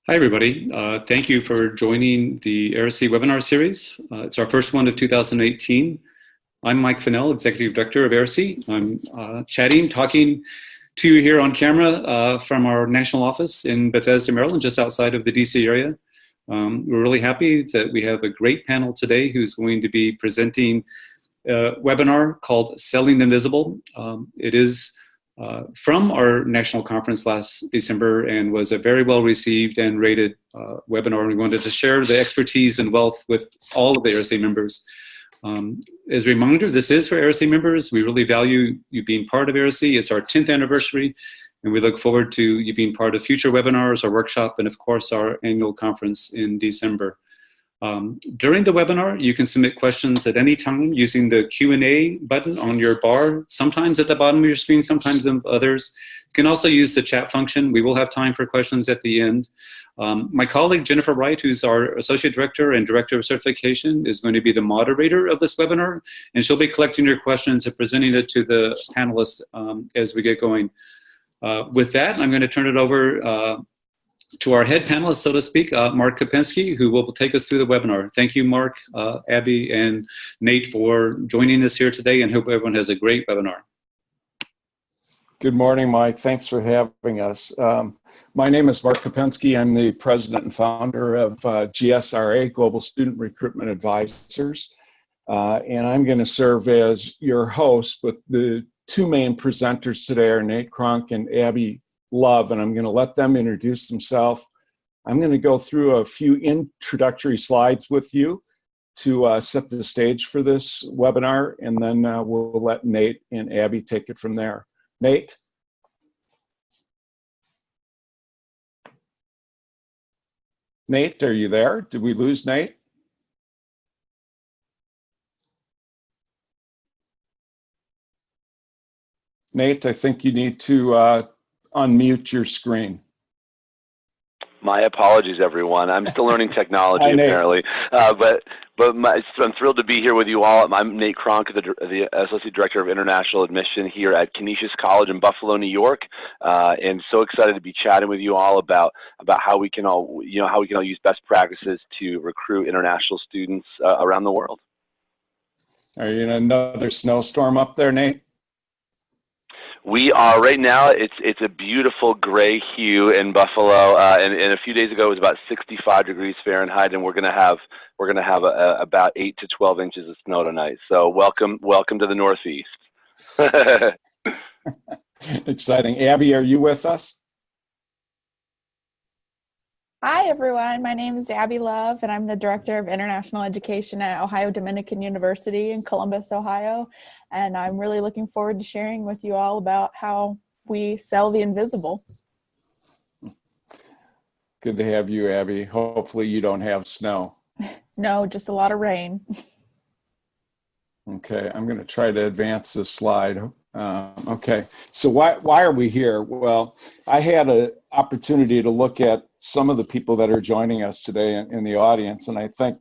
Hi, everybody. Thank you for joining the AIRC Webinar series. It's our first one of 2018. I'm Mike Fennell, Executive Director of AIRC. I'm talking to you here on camera from our national office in Bethesda, Maryland, just outside of the DC area. We're really happy that we have a great panel today who's going to be presenting a webinar called Selling the Invisible. It is from our national conference last December and was a very well received and rated webinar. We wanted to share the expertise and wealth with all of the AIRC members. As a reminder, this is for AIRC members. We really value you being part of AIRC. It's our 10th anniversary, and we look forward to you being part of future webinars, our workshop, and of course our annual conference in December. During the webinar, you can submit questions at any time using the Q&A button on your bar, sometimes at the bottom of your screen, sometimes in others. You can also use the chat function. We will have time for questions at the end. My colleague, Jennifer Wright, who's our Associate Director and Director of Certification, is going to be the moderator of this webinar, and she'll be collecting your questions and presenting it to the panelists as we get going. With that, I'm going to turn it over to our head panelist, so to speak, Mark Kopensky, who will take us through the webinar. Thank you, Mark, Abby, and Nate for joining us here today, and hope everyone has a great webinar. Good morning, Mike. Thanks for having us. My name is Mark Kopensky. I'm the president and founder of GSRA, Global Student Recruitment Advisors, and I'm going to serve as your host, but the two main presenters today are Nate Cronk and Abby Love, and I'm going to let them introduce themselves. I'm going to go through a few introductory slides with you to set the stage for this webinar, and then we'll let Nate and Abby take it from there. Nate? Nate, are you there? Did we lose Nate? Nate, I think you need to unmute your screen. My apologies, everyone. I'm still learning technology, apparently. I'm thrilled to be here with you all. I'm Nate Cronk, the Associate Director of International Admission here at Canisius College in Buffalo, New York, and so excited to be chatting with you all about how we can all use best practices to recruit international students around the world. Are you in another snowstorm up there, Nate? We are right now. It's a beautiful gray hue in Buffalo, and a few days ago it was about 65 degrees Fahrenheit, and we're gonna have about 8 to 12 inches of snow tonight. So welcome to the Northeast. Exciting. Abby, are you with us? Hi, everyone. My name is Abby Love, and I'm the Director of International Education at Ohio Dominican University in Columbus, Ohio. And I'm really looking forward to sharing with you all about how we sell the invisible. Good to have you, Abby. Hopefully you don't have snow. No, just a lot of rain. Okay, I'm going to try to advance this slide. Okay, so why are we here? Well, I had an opportunity to look at some of the people that are joining us today in the audience, and I think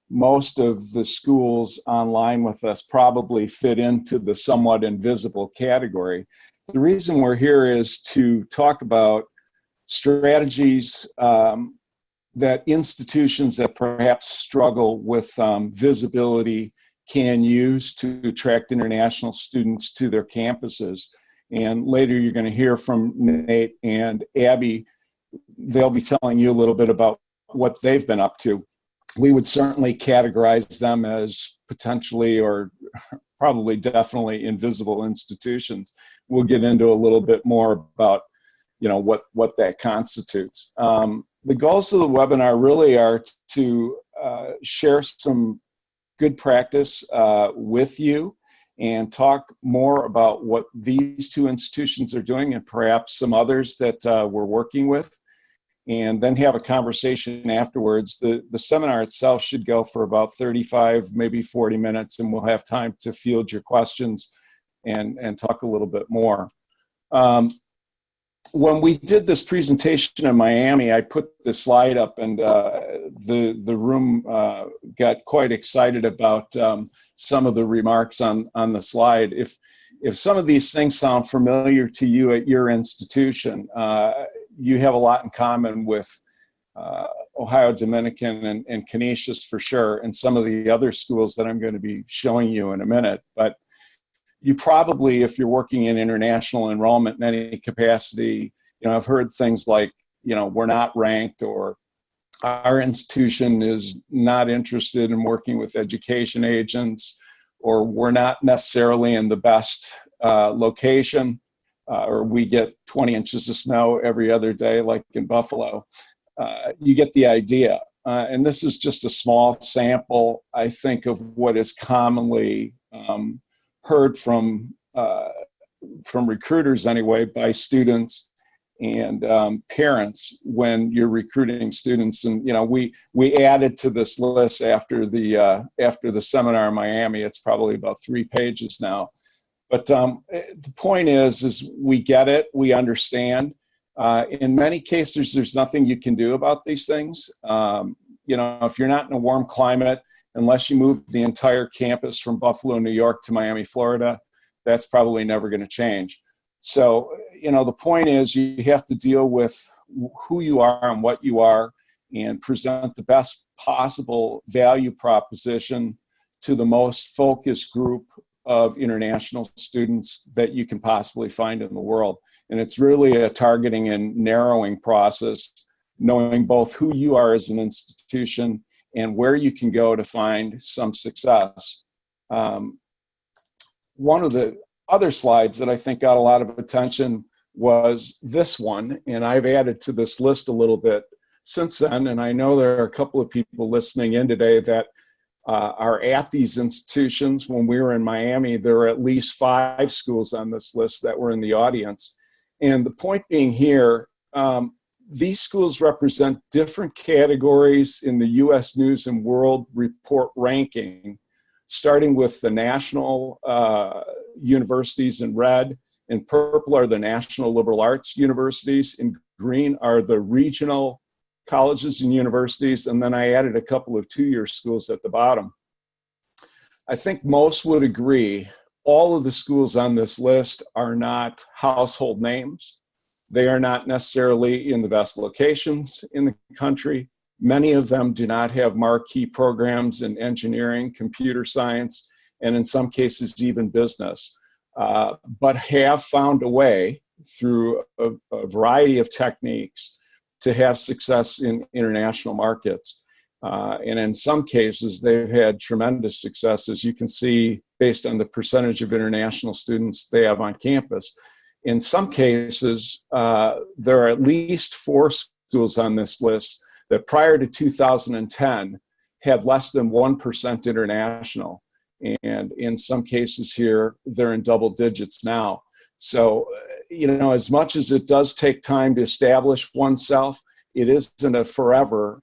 most of the schools online with us probably fit into the somewhat invisible category. The reason we're here is to talk about strategies that institutions that perhaps struggle with visibility can use to attract international students to their campuses. And later you're going to hear from Nate and Abby. They'll be telling you a little bit about what they've been up to. We would certainly categorize them as potentially or probably definitely invisible institutions. We'll get into a little bit more about what that constitutes. The goals of the webinar really are to share some good practice with you and talk more about what these two institutions are doing and perhaps some others that we're working with, and then have a conversation afterwards. The seminar itself should go for about 35, maybe 40 minutes, and we'll have time to field your questions and talk a little bit more. When we did this presentation in Miami, I put the slide up, and the room got quite excited about some of the remarks on the slide. If some of these things sound familiar to you at your institution, you have a lot in common with Ohio Dominican and Canisius for sure, and some of the other schools that I'm going to be showing you in a minute. But you probably, if you're working in international enrollment in any capacity, I've heard things like, we're not ranked, or our institution is not interested in working with education agents, or we're not necessarily in the best location, or we get 20 inches of snow every other day, like in Buffalo. You get the idea. And this is just a small sample, I think, of what is commonly heard from recruiters anyway, by students and parents when you're recruiting students. And we added to this list after the seminar in Miami. It's probably about 3 pages now. But the point is we get it, we understand. In many cases, there's nothing you can do about these things. If you're not in a warm climate, unless you move the entire campus from Buffalo, New York to Miami, Florida, that's probably never going to change. So, the point is you have to deal with who you are and what you are, and present the best possible value proposition to the most focused group of international students that you can possibly find in the world. And it's really a targeting and narrowing process, knowing both who you are as an institution and where you can go to find some success. One of the other slides that I think got a lot of attention was this one, and I've added to this list a little bit since then, and I know there are a couple of people listening in today that are at these institutions. When we were in Miami, there were at least 5 schools on this list that were in the audience. And the point being here, these schools represent different categories in the U.S. News and World Report ranking, starting with the national universities in red. In purple are the national liberal arts universities. In green are the regional colleges and universities. And then I added a couple of 2-year schools at the bottom. I think most would agree all of the schools on this list are not household names. They are not necessarily in the best locations in the country. Many of them do not have marquee programs in engineering, computer science, and in some cases even business, but have found a way through a variety of techniques to have success in international markets. And in some cases, they've had tremendous success, as you can see, based on the percentage of international students they have on campus. In some cases, there are at least 4 schools on this list that prior to 2010 had less than 1% international. And in some cases here, they're in double digits now. So, as much as it does take time to establish oneself, it isn't a forever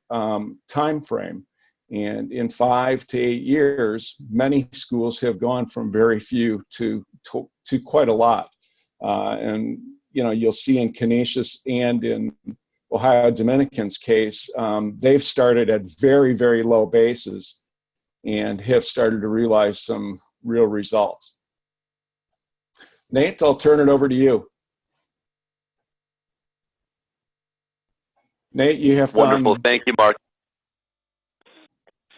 time frame. And in 5 to 8 years, many schools have gone from very few to quite a lot. And you'll see in Canisius and in Ohio Dominican's case, they've started at very, very low bases and have started to realize some real results. Nate, I'll turn it over to you. Nate, you have wonderful. Thank you, Mark.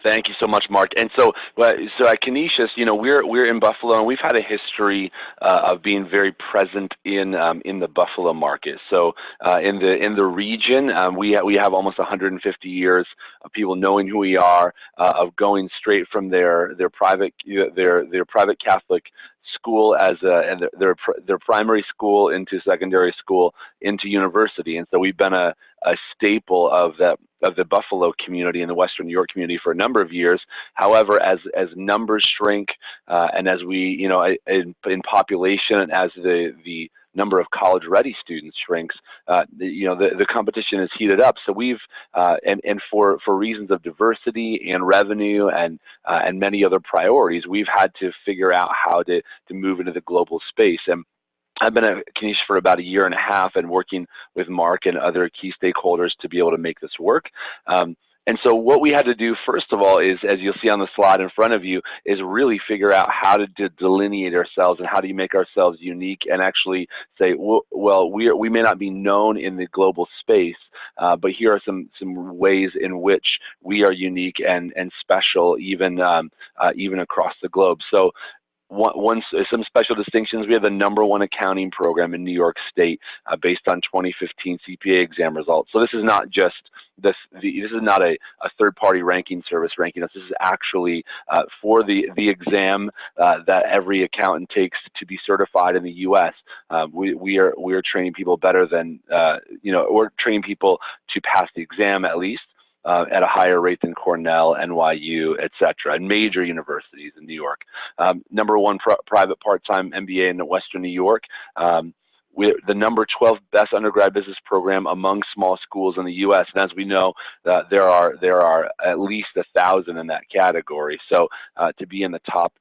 Thank you so much, Mark. And so at Canisius, we're in Buffalo, and we've had a history of being very present in the Buffalo market. So in the region, we have almost 150 years of people knowing who we are, of going straight from their private Catholic school as their primary school into secondary school into university. And so we've been a staple of the Buffalo community and the Western New York community for a number of years. However, as numbers shrink and as we, in population, and as the number of college-ready students shrinks, the competition is heated up. So we've and for reasons of diversity and revenue and many other priorities, we've had to figure out how to move into the global space. And I've been at Canisius for about 1.5 years and working with Mark and other key stakeholders to be able to make this work. And so what we had to do, first of all, is, as you'll see on the slide in front of you, is really figure out how to delineate ourselves and how do you make ourselves unique and actually say, well, we may not be known in the global space, but here are some ways in which we are unique and special, even across the globe. So some special distinctions. We have the #1 accounting program in New York State based on 2015 CPA exam results. So this is not just this is not a third-party ranking service ranking us. This is actually for the exam that every accountant takes to be certified in the U.S. We are training people better than we're training people to pass the exam at least. At a higher rate than Cornell, NYU, et cetera, and major universities in New York. #1 private part-time MBA in Western New York. We're the #12 best undergrad business program among small schools in the U.S. And as we know, there are at least 1,000 in that category. So to be in the top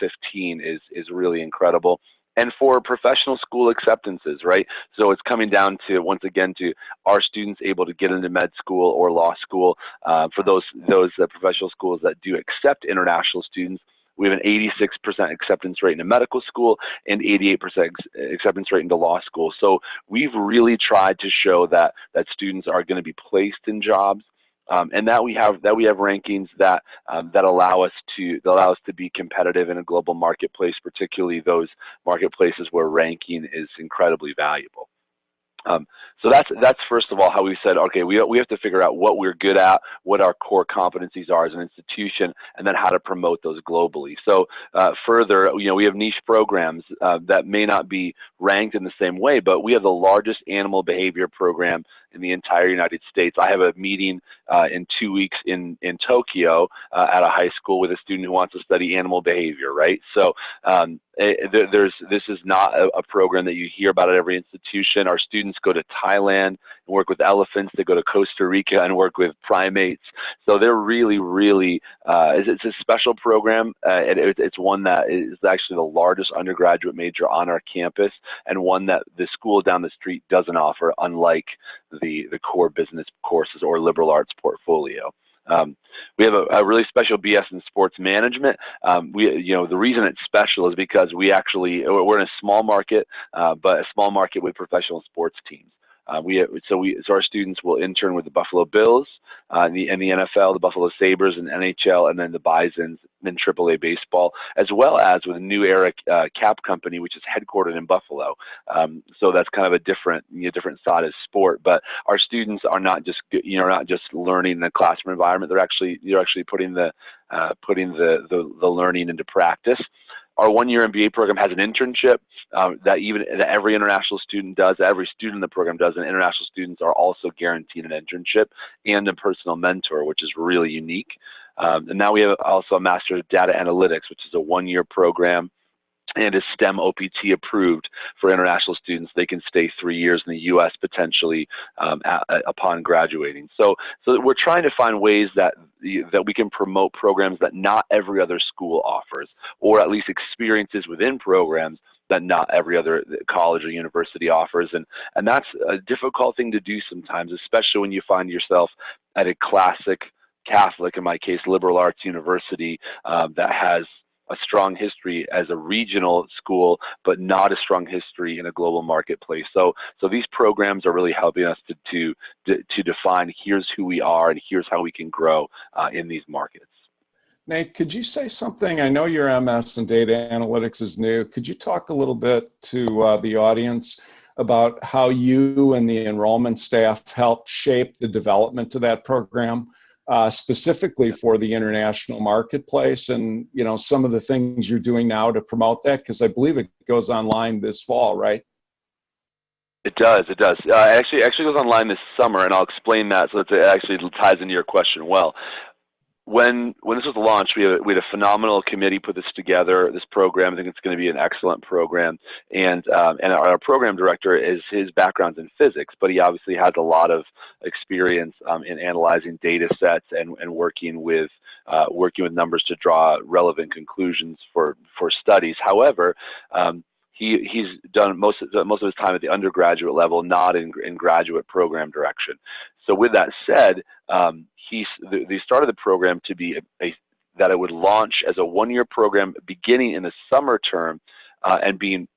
15 is really incredible. And for professional school acceptances, right? So it's coming down to, once again, to are students able to get into med school or law school? For those professional schools that do accept international students, we have an 86% acceptance rate in a medical school and 88% acceptance rate into law school. So we've really tried to show that students are going to be placed in jobs. And that we have rankings that allow us to be competitive in a global marketplace, particularly those marketplaces where ranking is incredibly valuable. So that's first of all how we said, okay, we have to figure out what we're good at, what our core competencies are as an institution, and then how to promote those globally. So further, we have niche programs that may not be ranked in the same way, but we have the largest animal behavior program in the entire United States. I have a meeting in 2 weeks in Tokyo at a high school with a student who wants to study animal behavior, right? So this is not a program that you hear about at every institution. Our students go to Thailand and work with elephants. They go to Costa Rica and work with primates. So they're really, really, it's a special program. It's one that is actually the largest undergraduate major on our campus and one that the school down the street doesn't offer, unlike the core business courses or liberal arts portfolio. We have a really special BS in sports management. The reason it's special is because we're in a small market, but a small market with professional sports teams. So our students will intern with the Buffalo Bills, in the NFL, the Buffalo Sabres, and NHL, and then the Bisons in AAA baseball, as well as with a New Era cap company, which is headquartered in Buffalo. So that's kind of a different side of sport. But our students are not just learning in a classroom environment. They're actually putting the learning into practice. Our one-year MBA program has an internship that every international student does. Every student in the program does, and international students are also guaranteed an internship and a personal mentor, which is really unique. And now we have also a Master of Data Analytics, which is a one-year program and is STEM OPT approved for international students. They can stay 3 years in the U.S. potentially upon graduating. So we're trying to find ways that we can promote programs that not every other school offers, or at least experiences within programs that not every other college or university offers. And that's a difficult thing to do sometimes, especially when you find yourself at a classic Catholic, in my case, liberal arts university that has a strong history as a regional school, but not a strong history in a global marketplace. So these programs are really helping us to define, here's who we are and here's how we can grow in these markets. Nate, could you say something? I know your MS in data analytics is new. Could you talk a little bit to the audience about how you and the enrollment staff helped shape the development of that program? Specifically for the international marketplace, and some of the things you're doing now to promote that, because I believe it goes online this fall, right? It does. Actually goes online this summer, and I'll explain that so that it actually ties into your question well. When this was launched, we had a phenomenal committee put this together, this program. I think it's going to be an excellent program. And our program director, his background's in physics, but he obviously has a lot of experience in analyzing data sets and working with numbers to draw relevant conclusions for studies. However, he's done most of his time at the undergraduate level, not in graduate program direction. So with that said, they started the program to be that it would launch as a one-year program beginning in the summer term and being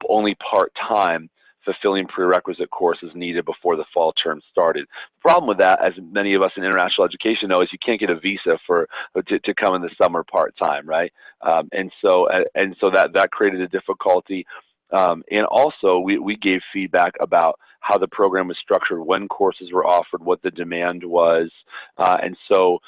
only part-time, fulfilling prerequisite courses needed before the fall term started. The problem with that, as many of us in international education know, is you can't get a visa to come in the summer part-time, right? And so that created a difficulty. And also, we gave feedback about how the program was structured, when courses were offered, what the demand was. And so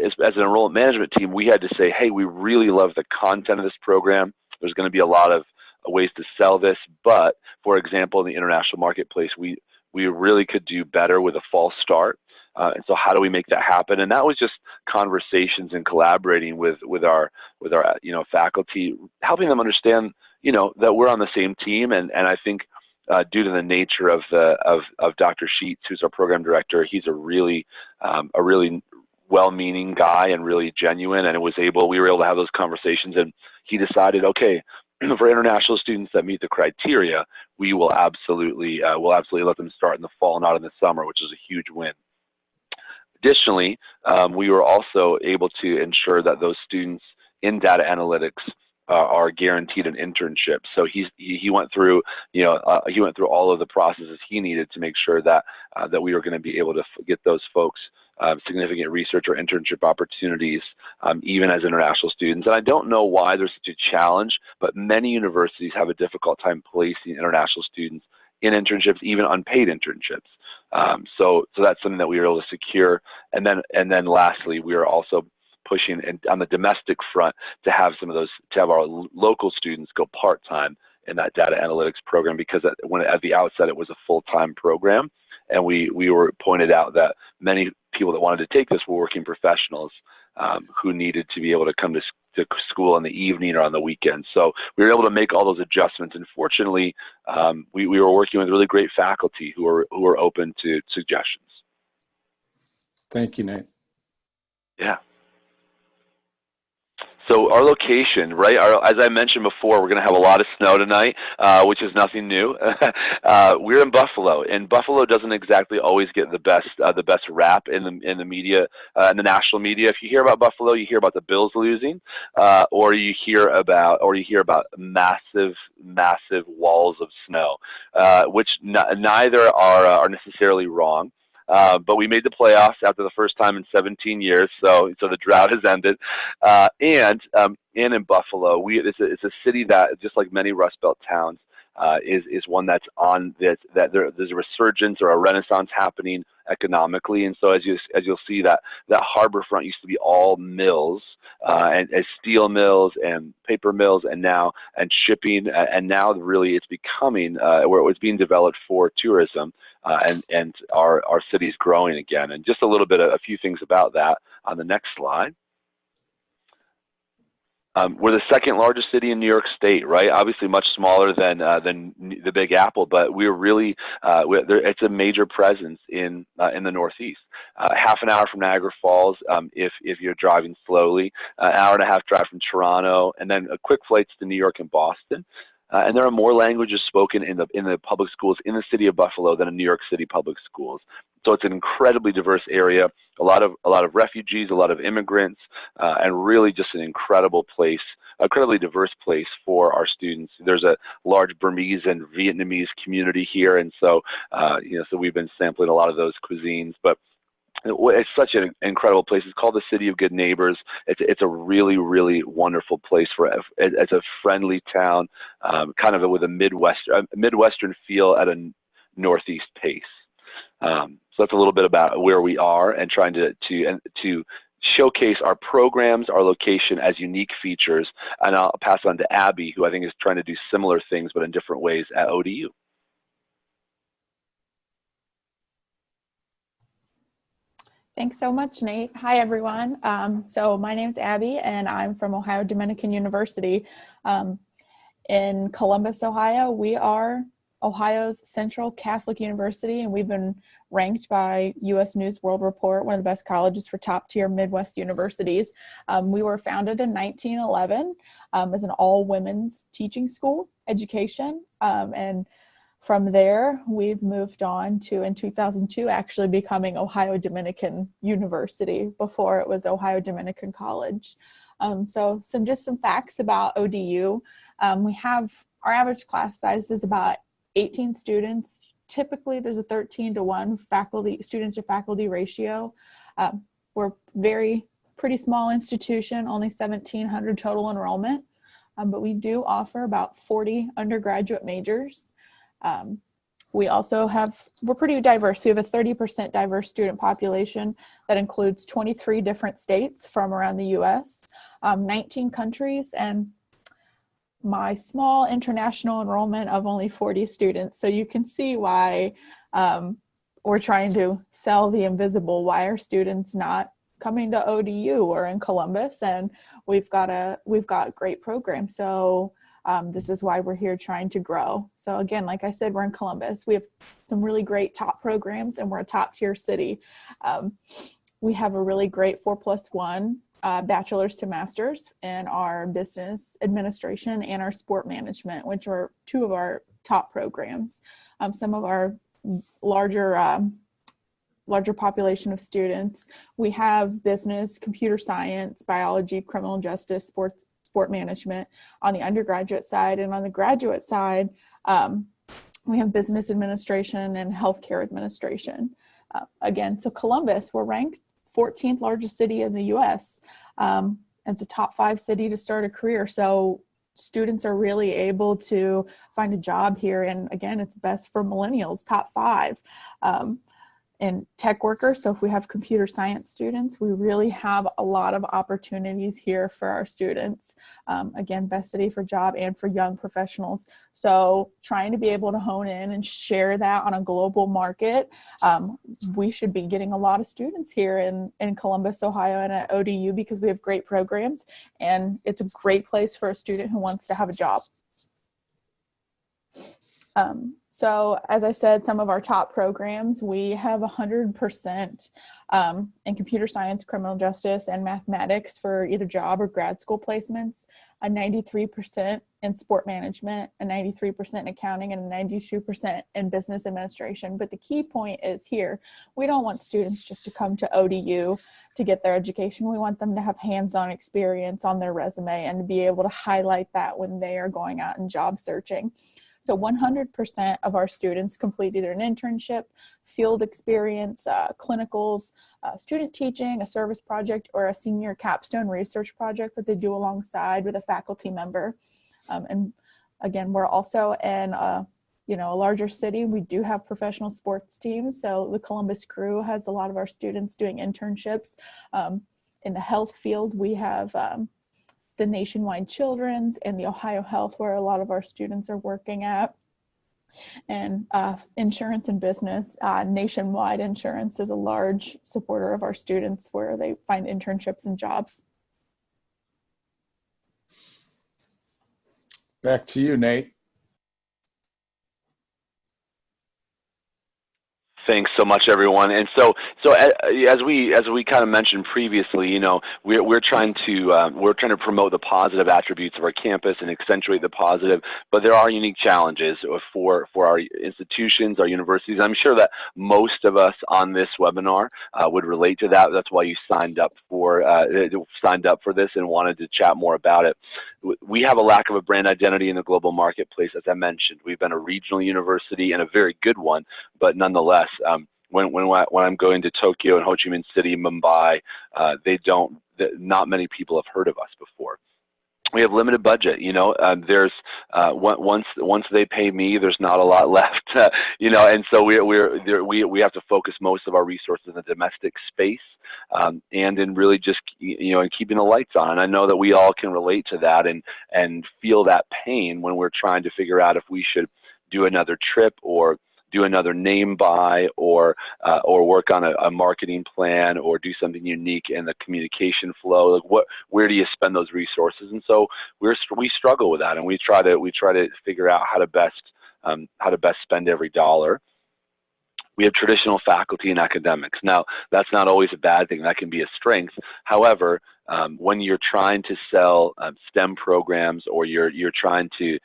as an enrollment management team, we had to say, hey, we really love the content of this program. There's going to be a lot of ways to sell this, but for example, in the international marketplace, we really could do better with a fall start. And so how do we make that happen? And that was just conversations and collaborating with our faculty, helping them understand that we're on the same team. And I think due to the nature of Dr. Sheets, who's our program director, he's a really well-meaning guy and really genuine, and we were able to have those conversations, and he decided, okay, for international students that meet the criteria, we will absolutely let them start in the fall, not in the summer, which is a huge win. Additionally, we were also able to ensure that those students in data analytics are guaranteed an internship. So he went through all of the processes he needed to make sure that we were going to be able to get those folks significant research or internship opportunities, even as international students. And I don't know why there's such a challenge, but many universities have a difficult time placing international students in internships, even unpaid internships. So that's something that we were able to secure. And then lastly, we are also pushing on the domestic front to have our local students go part-time in that data analytics program, because at the outset it was a full-time program. And we were pointed out that many people that wanted to take this were working professionals who needed to be able to come to school in the evening or on the weekend. So we were able to make all those adjustments. And fortunately, we were working with really great faculty who are open to suggestions. Thank you, Nate. Yeah. So our location, right? As I mentioned before, we're going to have a lot of snow tonight, which is nothing new. We're in Buffalo, and Buffalo doesn't exactly always get the best rap in the media, in the national media. If you hear about Buffalo, you hear about the Bills losing, or you hear about massive walls of snow, which neither are necessarily wrong. But we made the playoffs after the first time in 17 years, so the drought has ended. And in Buffalo, it's a city that, just like many Rust Belt towns, is one that's on this, that there's a resurgence or a renaissance happening economically. And so as you'll see, that harbor front used to be all mills, and steel mills and paper mills, and shipping, and now really it's becoming where it was being developed for tourism, and our city's growing again. And just a few things about that on the next slide. We're the second largest city in New York State, right? Obviously much smaller than the Big Apple, but we're really, it's a major presence in the Northeast. Half an hour from Niagara Falls if you're driving slowly, an hour and a half drive from Toronto, and then quick flights to New York and Boston. And there are more languages spoken in the public schools in the city of Buffalo than in New York City public schools. So it's an incredibly diverse area, a lot of refugees, a lot of immigrants, and really just an incredibly diverse place for our students. There's a large Burmese and Vietnamese community here, and so so we've been sampling a lot of those cuisines. But it's such an incredible place. It's called the City of Good Neighbors. It's a really, really wonderful place. It's a friendly town, kind of with a Midwestern feel at a Northeast pace. So that's a little bit about where we are and trying to showcase our programs, our location as unique features. And I'll pass on to Abby, who I think is trying to do similar things but in different ways at ODU. Thanks so much, Nate. Hi, everyone. So my name's Abby, and I'm from Ohio Dominican University in Columbus, Ohio. We are Ohio's Central Catholic University, and we've been ranked by U.S. News World Report one of the best colleges for top-tier Midwest universities. We were founded in 1911 as an all-women's teaching school education, and From there, we've moved on to, in 2002, actually becoming Ohio Dominican University. Before it was Ohio Dominican College. So just some facts about ODU. We have, our average class size is about 18 students. Typically, there's a 13-to-1 students to faculty ratio. We're pretty small institution, only 1,700 total enrollment, but we do offer about 40 undergraduate majors. We're pretty diverse. We have a 30% diverse student population that includes 23 different states from around the US, 19 countries, and my small international enrollment of only 40 students. So you can see why we're trying to sell the invisible. Why are students not coming to ODU or in Columbus? And we've got great programs. So this is why we're here trying to grow. So again, like I said, we're in Columbus. We have some really great top programs, and we're a top tier city. We have a really great 4+1 bachelor's to master's in our business administration and our sport management, which are two of our top programs. Some of our larger population of students, we have business, computer science, biology, criminal justice, sport management on the undergraduate side. And on the graduate side, we have business administration and healthcare administration. Again, so Columbus, we're ranked 14th largest city in the US. It's a top 5 city to start a career. So students are really able to find a job here. And again, it's best for millennials, top 5. And tech workers. So if we have computer science students, we really have a lot of opportunities here for our students. Again, best city for job and for young professionals. So trying to be able to hone in and share that on a global market, we should be getting a lot of students here in Columbus, Ohio, and at ODU, because we have great programs, and it's a great place for a student who wants to have a job. So as I said, some of our top programs, we have 100% in computer science, criminal justice, and mathematics for either job or grad school placements, a 93% in sport management, a 93% in accounting, and a 92% in business administration. But the key point is here, we don't want students just to come to ODU to get their education. We want them to have hands-on experience on their resume and to be able to highlight that when they are going out and job searching. So 100% of our students completed an internship, field experience, clinicals, student teaching, a service project, or a senior capstone research project that they do alongside with a faculty member. And again, we're also in a larger city. We do have professional sports teams. So the Columbus Crew has a lot of our students doing internships. In the health field, we have the Nationwide Children's and the Ohio Health, where a lot of our students are working at. And insurance and business, Nationwide Insurance is a large supporter of our students where they find internships and jobs. Back to you, Nate. Thanks so much, everyone. And so as we kind of mentioned previously, we're trying to promote the positive attributes of our campus and accentuate the positive, but there are unique challenges for our institutions, our universities. I'm sure that most of us on this webinar would relate to that. That's why you signed up for this and wanted to chat more about it. We have a lack of a brand identity in the global marketplace, as I mentioned. We've been a regional university and a very good one, but nonetheless, when I'm going to Tokyo and Ho Chi Minh City, Mumbai, not many people have heard of us before. We have limited budget, there's once they pay me, there's not a lot left, and so we have to focus most of our resources in the domestic space, and in really just, in keeping the lights on. And I know that we all can relate to that and feel that pain when we're trying to figure out if we should do another trip or do another name buy or work on a marketing plan or do something unique in the communication flow. Like where do you spend those resources? And so we struggle with that, and we try to figure out how to best spend every dollar. we have traditional faculty and academics. Now, that's not always a bad thing. That can be a strength. However, when you're trying to sell STEM programs, or you're trying to,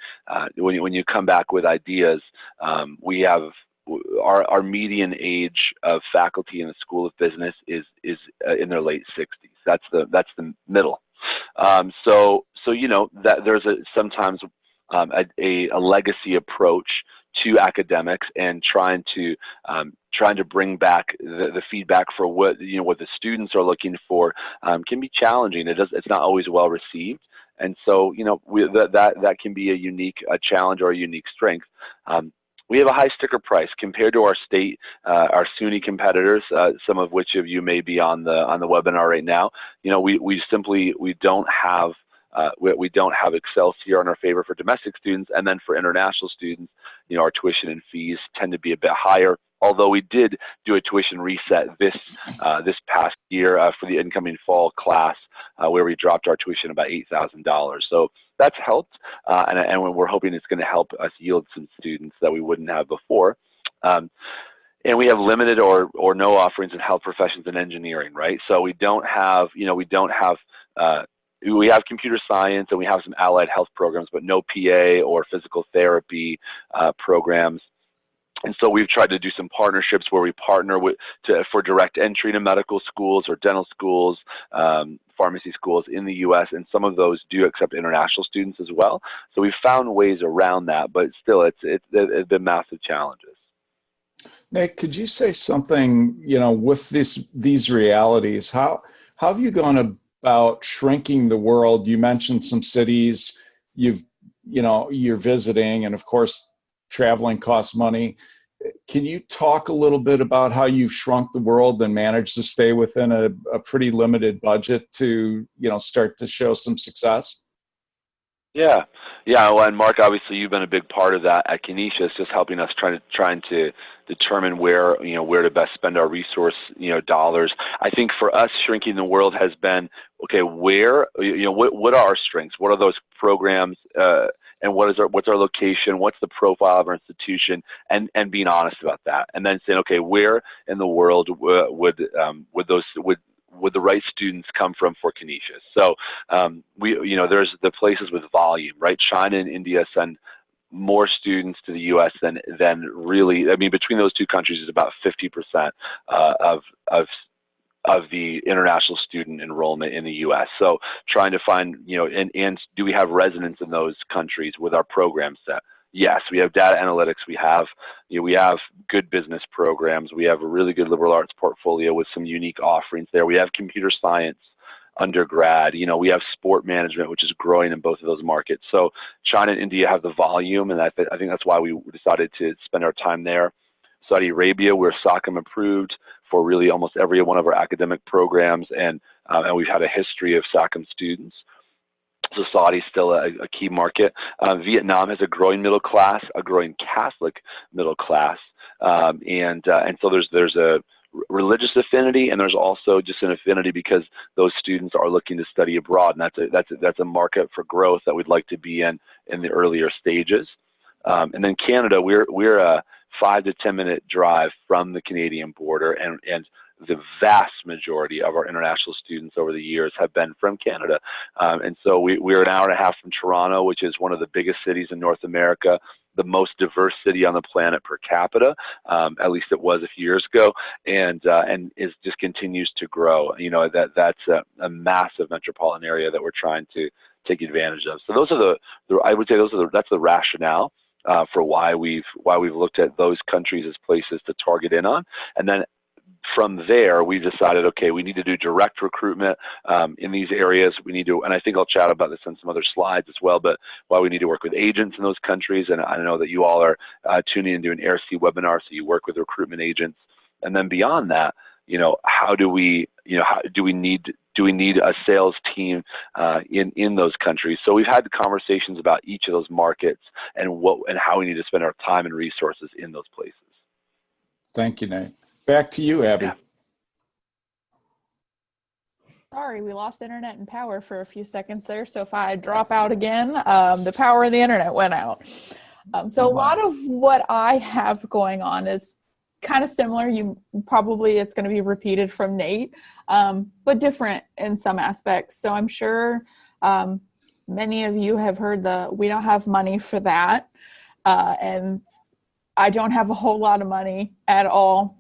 when you come back with ideas, we have our median age of faculty in the School of Business is in their late 60s. That's the middle. So you know that there's sometimes a legacy approach to academics, and trying to bring back the feedback for what the students are looking for can be challenging. It's not always well received, and so that can be a challenge or a unique strength. We have a high sticker price compared to our state, our SUNY competitors, some of which of you may be on the webinar right now. We don't have Excelsior in our favor for domestic students, and then for international students, our tuition and fees tend to be a bit higher. Although we did do a tuition reset this past year for the incoming fall class, where we dropped our tuition about $8,000. So that's helped, and we're hoping it's going to help us yield some students that we wouldn't have before. And we have limited or no offerings in health professions and engineering, right? So we don't have, we have computer science, and we have some allied health programs, but no PA or physical therapy programs. And so we've tried to do some partnerships where we partner for direct entry to medical schools or dental schools, pharmacy schools in the U.S., and some of those do accept international students as well. So we've found ways around that, but still, it's been massive challenges. Nick, could you say something, with these realities, how have you gone about shrinking the world? You mentioned some cities you're visiting, and of course, traveling costs money. Can you talk a little bit about how you've shrunk the world and managed to stay within a pretty limited budget to, start to show some success? Yeah. Well, and Mark, obviously, you've been a big part of that at Canisius, just helping us trying to determine where to best spend our resource, dollars. I think for us, shrinking the world has been, okay, where, what are our strengths? What are those programs? And what's our location? What's the profile of our institution? And being honest about that, and then saying, okay, where in the world would the right students come from for Canisius? So there's the places with volume, right? China and India send more students to the U.S. than really. I mean, between those two countries is about 50% of the international student enrollment in the U.S. So trying to find, and do we have resonance in those countries with our program set? Yes, we have data analytics. We have good business programs. We have a really good liberal arts portfolio with some unique offerings there. We have computer science undergrad. We have sport management, which is growing in both of those markets. So China and India have the volume, and I think that's why we decided to spend our time there. Saudi Arabia, we're SOCM approved for really almost every one of our academic programs, and we've had a history of SOCM students. So Saudi is still a key market. Vietnam has a growing middle class, a growing Catholic middle class, and so there's a religious affinity, and there's also just an affinity because those students are looking to study abroad, and that's a market for growth that we'd like to be in the earlier stages. And then Canada, we're a 5 to 10 minute drive from the Canadian border, and the vast majority of our international students over the years have been from Canada. And so we're an hour and a half from Toronto, which is one of the biggest cities in North America, the most diverse city on the planet per capita, at least it was a few years ago, and just continues to grow. That's a massive metropolitan area that we're trying to take advantage of. So those are that's the rationale for why we've looked at those countries as places to target in on. And then from there, we decided, okay, we need to do direct recruitment in these areas. We need to, and I think I'll chat about this on some other slides as well, but why we need to work with agents in those countries. And I know that you all are tuning into an AIRC webinar, so you work with recruitment agents. And then beyond that, how do we need a sales team in those countries? So we've had conversations about each of those markets and how we need to spend our time and resources in those places. Thank you, Nate. Back to you, Abby. Yeah. Sorry, we lost internet and power for a few seconds there. So if I drop out again, the power of the internet went out. So a lot of what I have going on is kind of similar. It's going to be repeated from Nate, but different in some aspects. So I'm sure many of you have heard we don't have money for that. And I don't have a whole lot of money at all.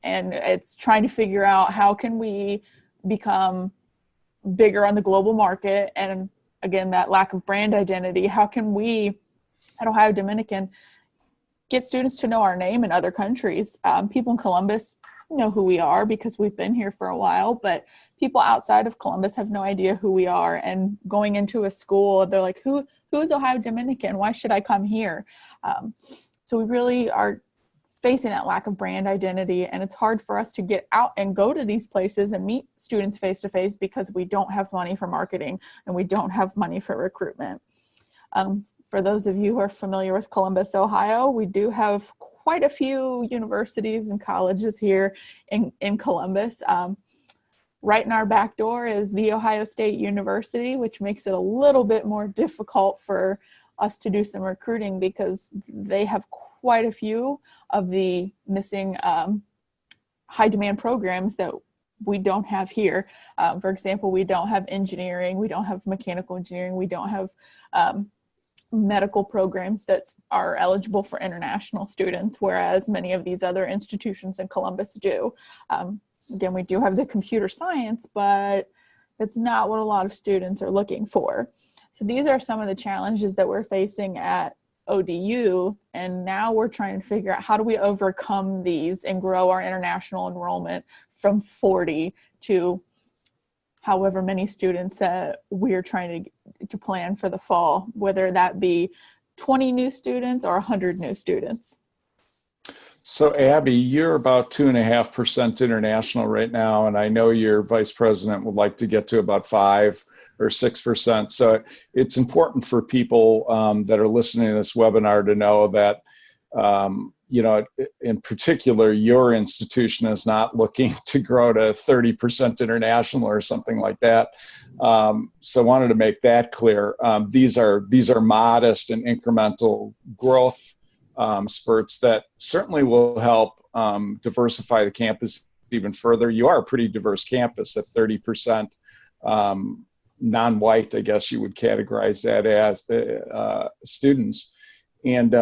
And it's trying to figure out how can we become bigger on the global market. And again, that lack of brand identity, how can we at Ohio Dominican get students to know our name in other countries? People in Columbus know who we are because we've been here for a while, but people outside of Columbus have no idea who we are. And going into a school, they're like, who's Ohio Dominican? Why should I come here? So we really are facing that lack of brand identity, and it's hard for us to get out and go to these places and meet students face to face because we don't have money for marketing and we don't have money for recruitment. For those of you who are familiar with Columbus, Ohio, we do have quite a few universities and colleges here in Columbus. Right in our back door is The Ohio State University, which makes it a little bit more difficult for us to do some recruiting because they have quite a few of the missing high demand programs that we don't have here. For example, we don't have engineering, we don't have mechanical engineering, we don't have medical programs that are eligible for international students, whereas many of these other institutions in Columbus do. Again, we do have the computer science, but it's not what a lot of students are looking for. So these are some of the challenges that we're facing at ODU, and now we're trying to figure out how do we overcome these and grow our international enrollment from 40 to however many students that we're trying to plan for the fall, whether that be 20 new students or 100 new students. So Abby, you're about 2.5% international right now, and I know your vice president would like to get to about 5 or 6%. So it's important for people that are listening to this webinar to know that, you know, in particular, your institution is not looking to grow to 30% international or something like that. So I wanted to make that clear. These are modest and incremental growth spurts that certainly will help diversify the campus even further. You are a pretty diverse campus at 30% non-white, I guess you would categorize that as students. And,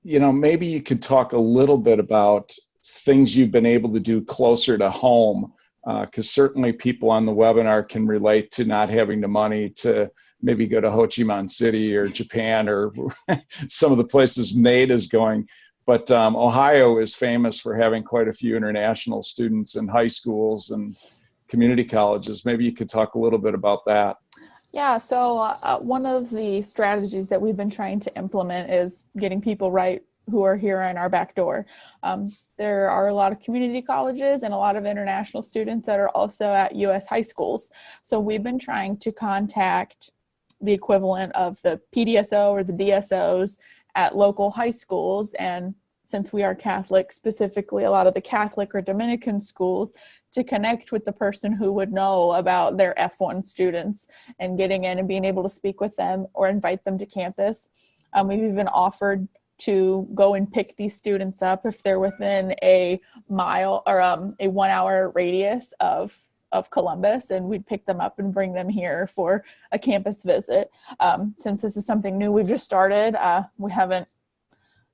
you know, maybe you could talk a little bit about things you've been able to do closer to home, because certainly people on the webinar can relate to not having the money to maybe go to Ho Chi Minh City or Japan or some of the places Nate is going. But Ohio is famous for having quite a few international students in high schools and community colleges. Maybe you could talk a little bit about that. Yeah, so one of the strategies that we've been trying to implement is getting people right who are here in our back door. There are a lot of community colleges and a lot of international students that are also at U.S. high schools. So we've been trying to contact the equivalent of the PDSO or the DSOs at local high schools. And since we are Catholic, specifically a lot of the Catholic or Dominican schools, to connect with the person who would know about their F1 students and getting in and being able to speak with them or invite them to campus. We've even offered to go and pick these students up if they're within a mile or a 1 hour radius of Columbus, and we'd pick them up and bring them here for a campus visit. Since this is something new we've just started, we haven't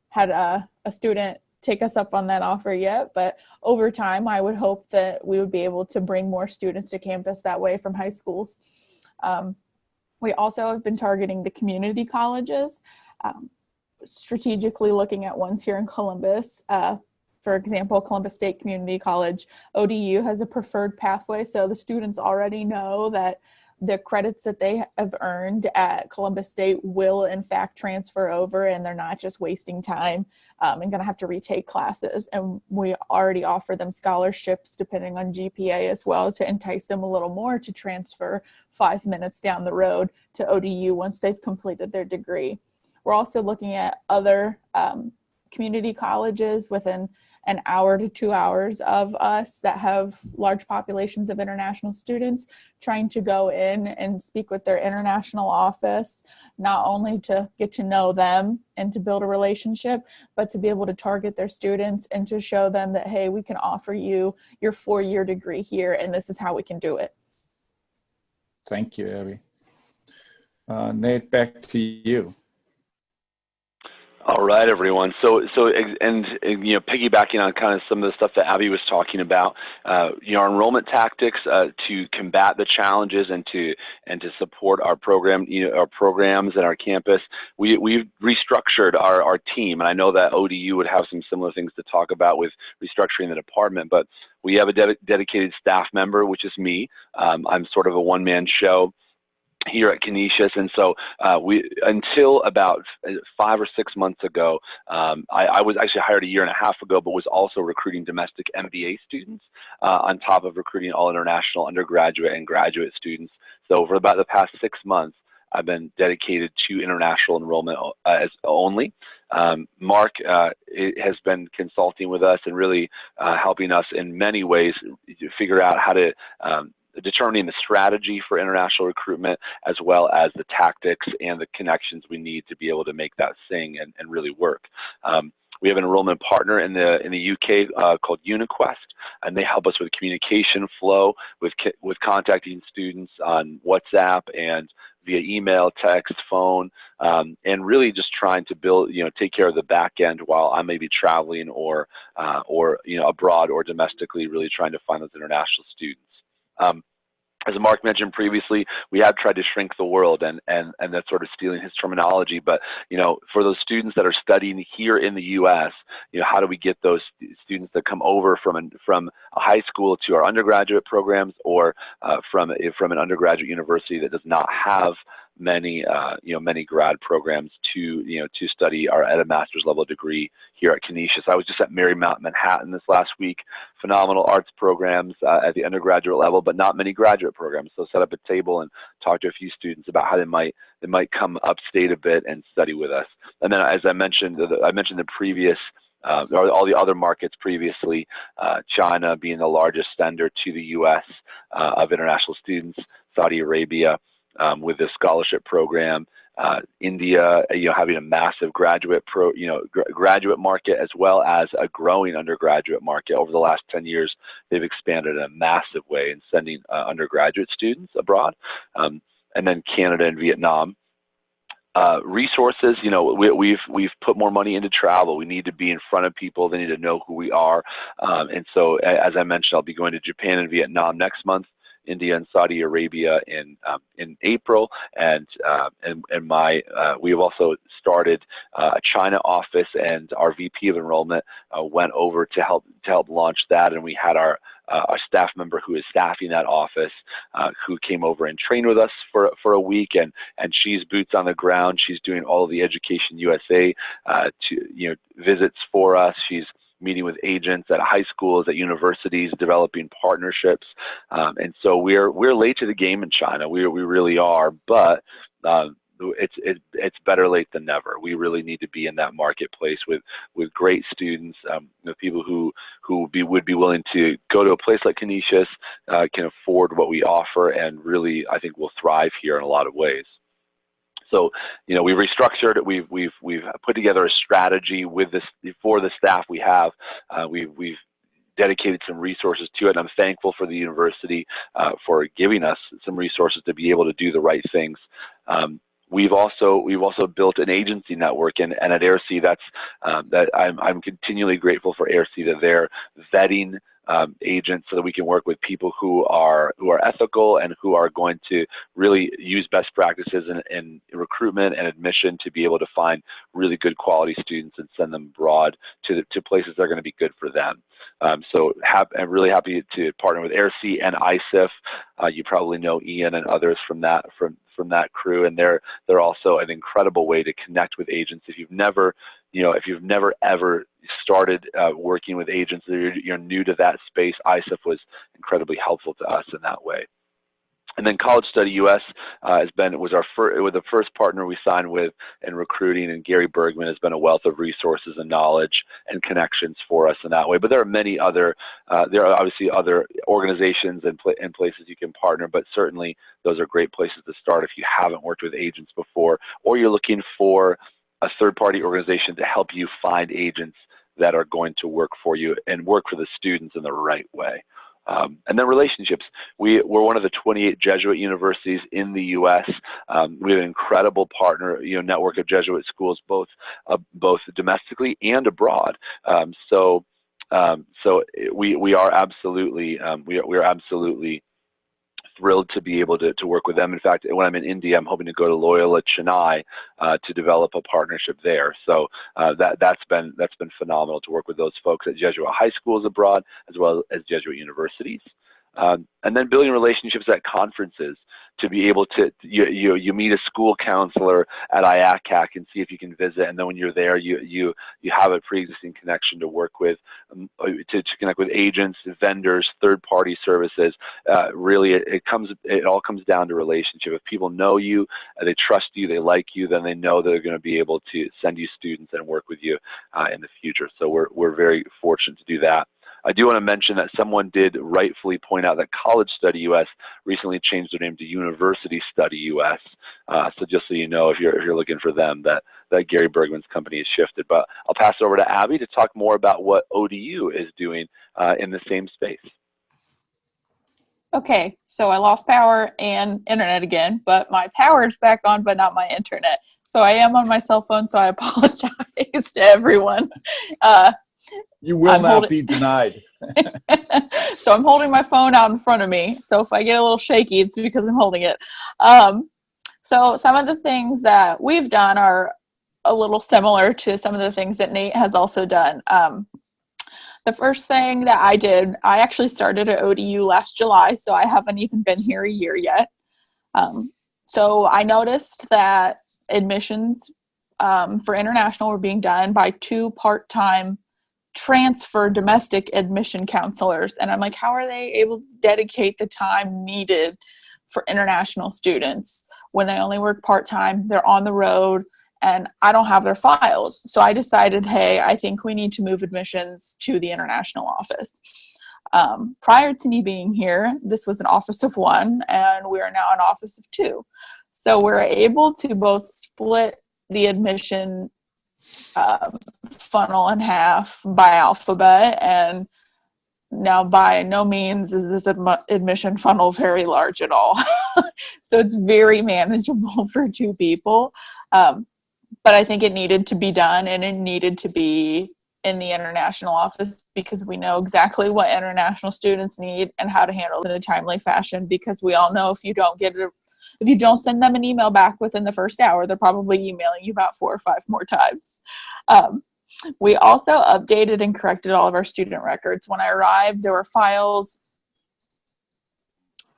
had a student take us up on that offer yet, but over time I would hope that we would be able to bring more students to campus that way from high schools. We also have been targeting the community colleges, strategically looking at ones here in Columbus. For example, Columbus State Community College, ODU has a preferred pathway, so the students already know that the credits that they have earned at Columbus State will in fact transfer over, and they're not just wasting time and going to have to retake classes. And we already offer them scholarships depending on GPA as well to entice them a little more to transfer 5 minutes down the road to ODU once they've completed their degree. We're also looking at other community colleges within an hour to 2 hours of us that have large populations of international students trying to go in and speak with their international office, not only to get to know them and to build a relationship, but to be able to target their students and to show them that, hey, we can offer you your 4-year degree here, and this is how we can do it. Thank you, Abby. Nate, back to you. All right, everyone. So you know, piggybacking on kind of some of the stuff that Abby was talking about, you know, our enrollment tactics to combat the challenges and to support our program, you know, our programs and our campus. We've restructured our team, and I know that ODU would have some similar things to talk about with restructuring the department, but we have a dedicated staff member, which is me. I'm sort of a one-man show here at Canisius, and so until about 5 or 6 months ago, I was actually hired a year and a half ago, but was also recruiting domestic MBA students on top of recruiting all international undergraduate and graduate students. So for about the past 6 months, I've been dedicated to international enrollment as only. Mark has been consulting with us and really helping us in many ways to figure out how to determining the strategy for international recruitment, as well as the tactics and the connections we need to be able to make that sing and really work. We have an enrollment partner in the UK called UniQuest, and they help us with communication flow, with contacting students on WhatsApp and via email, text, phone, and really just trying to build, you know, take care of the back end while I may be traveling or you know, abroad or domestically, really trying to find those international students. As Mark mentioned previously, we have tried to shrink the world, and that's sort of stealing his terminology. But you know, for those students that are studying here in the U.S., you know, how do we get those students that come over from a high school to our undergraduate programs, or from an undergraduate university that does not have many many grad programs to study at a master's level degree here at Canisius. I was just at Marymount Manhattan this last week. Phenomenal arts programs at the undergraduate level, but not many graduate programs. So set up a table and talk to a few students about how they might come upstate a bit and study with us. And then, as I mentioned the previous or all the other markets previously, China being the largest sender to the U.S. Of international students, Saudi Arabia with the scholarship program, India, having a massive graduate graduate market, as well as a growing undergraduate market. Over the last 10 years, they've expanded in a massive way in sending undergraduate students abroad, and then Canada and Vietnam. Resources, we've put more money into travel. We need to be in front of people. They need to know who we are. And so, as I mentioned, I'll be going to Japan and Vietnam next month, India and Saudi Arabia in April, and we have also started a China office, and our VP of enrollment went over to help launch that, and we had our staff member who is staffing that office who came over and trained with us for a week, and she's boots on the ground. She's doing all of the Education USA visits for us. She's meeting with agents at high schools, at universities, developing partnerships, and so we're late to the game in China. We really are, but it's better late than never. We really need to be in that marketplace with great students, people who would be willing to go to a place like Canisius, can afford what we offer, and really, I think, will thrive here in a lot of ways. So, we've restructured. We've put together a strategy for the staff we have. We've dedicated some resources to it, and I'm thankful for the university for giving us some resources to be able to do the right things. We've also built an agency network, and at AIRC, I'm continually grateful for AIRC that they're vetting agents so that we can work with people who are ethical and who are going to really use best practices in recruitment and admission to be able to find really good quality students and send them abroad to places that are going to be good for them. So I'm really happy to partner with AIRC and ISIF. You probably know Ian and others from that crew, and they're also an incredible way to connect with agents. If you've never ever started working with agents, or you're new to that space, ISIF was incredibly helpful to us in that way. And then College Study US was the first partner we signed with in recruiting, and Gary Bergman has been a wealth of resources and knowledge and connections for us in that way. But there are many other, there are obviously other organizations and places you can partner, but certainly those are great places to start if you haven't worked with agents before, or you're looking for a third-party organization to help you find agents that are going to work for you and work for the students in the right way. And then relationships. We're one of the 28 Jesuit universities in the U.S. We have an incredible partner, network of Jesuit schools, both domestically and abroad. So we are absolutely thrilled to be able to work with them. In fact, when I'm in India, I'm hoping to go to Loyola Chennai to develop a partnership there. So that's been phenomenal to work with those folks at Jesuit high schools abroad, as well as Jesuit universities. And then building relationships at conferences to be able to, you meet a school counselor at IACAC and see if you can visit, and then when you're there, you have a pre-existing connection to work with, to connect with agents, vendors, third-party services. Really, it all comes down to relationship. If people know you, they trust you, they like you, then they know they're going to be able to send you students and work with you in the future. So we're very fortunate to do that. I do want to mention that someone did rightfully point out that College Study US recently changed their name to University Study US. So just so you know, if you're looking for them, that Gary Bergman's company has shifted. But I'll pass it over to Abby to talk more about what ODU is doing in the same space. Okay, so I lost power and internet again, but my power is back on, but not my internet. So I am on my cell phone, so I apologize to everyone. You will not be denied. So I'm holding my phone out in front of me. So if I get a little shaky, it's because I'm holding it. So some of the things that we've done are a little similar to some of the things that Nate has also done. The first thing that I did, I actually started at ODU last July, so I haven't even been here a year yet. So I noticed that admissions for international were being done by 2 part-time transfer domestic admission counselors. And I'm like, how are they able to dedicate the time needed for international students when they only work part-time, they're on the road, and I don't have their files? So I decided, hey, I think we need to move admissions to the international office. Prior to me being here, this was an office of 1, and we are now an office of 2. So we're able to both split the admission funnel in half by alphabet, and now by no means is this admission funnel very large at all. So it's very manageable for 2 people, but I think it needed to be done, and it needed to be in the international office because we know exactly what international students need and how to handle it in a timely fashion, because we all know if you don't send them an email back within the first hour, they're probably emailing you about 4 or 5 more times. We also updated and corrected all of our student records. When I arrived, there were files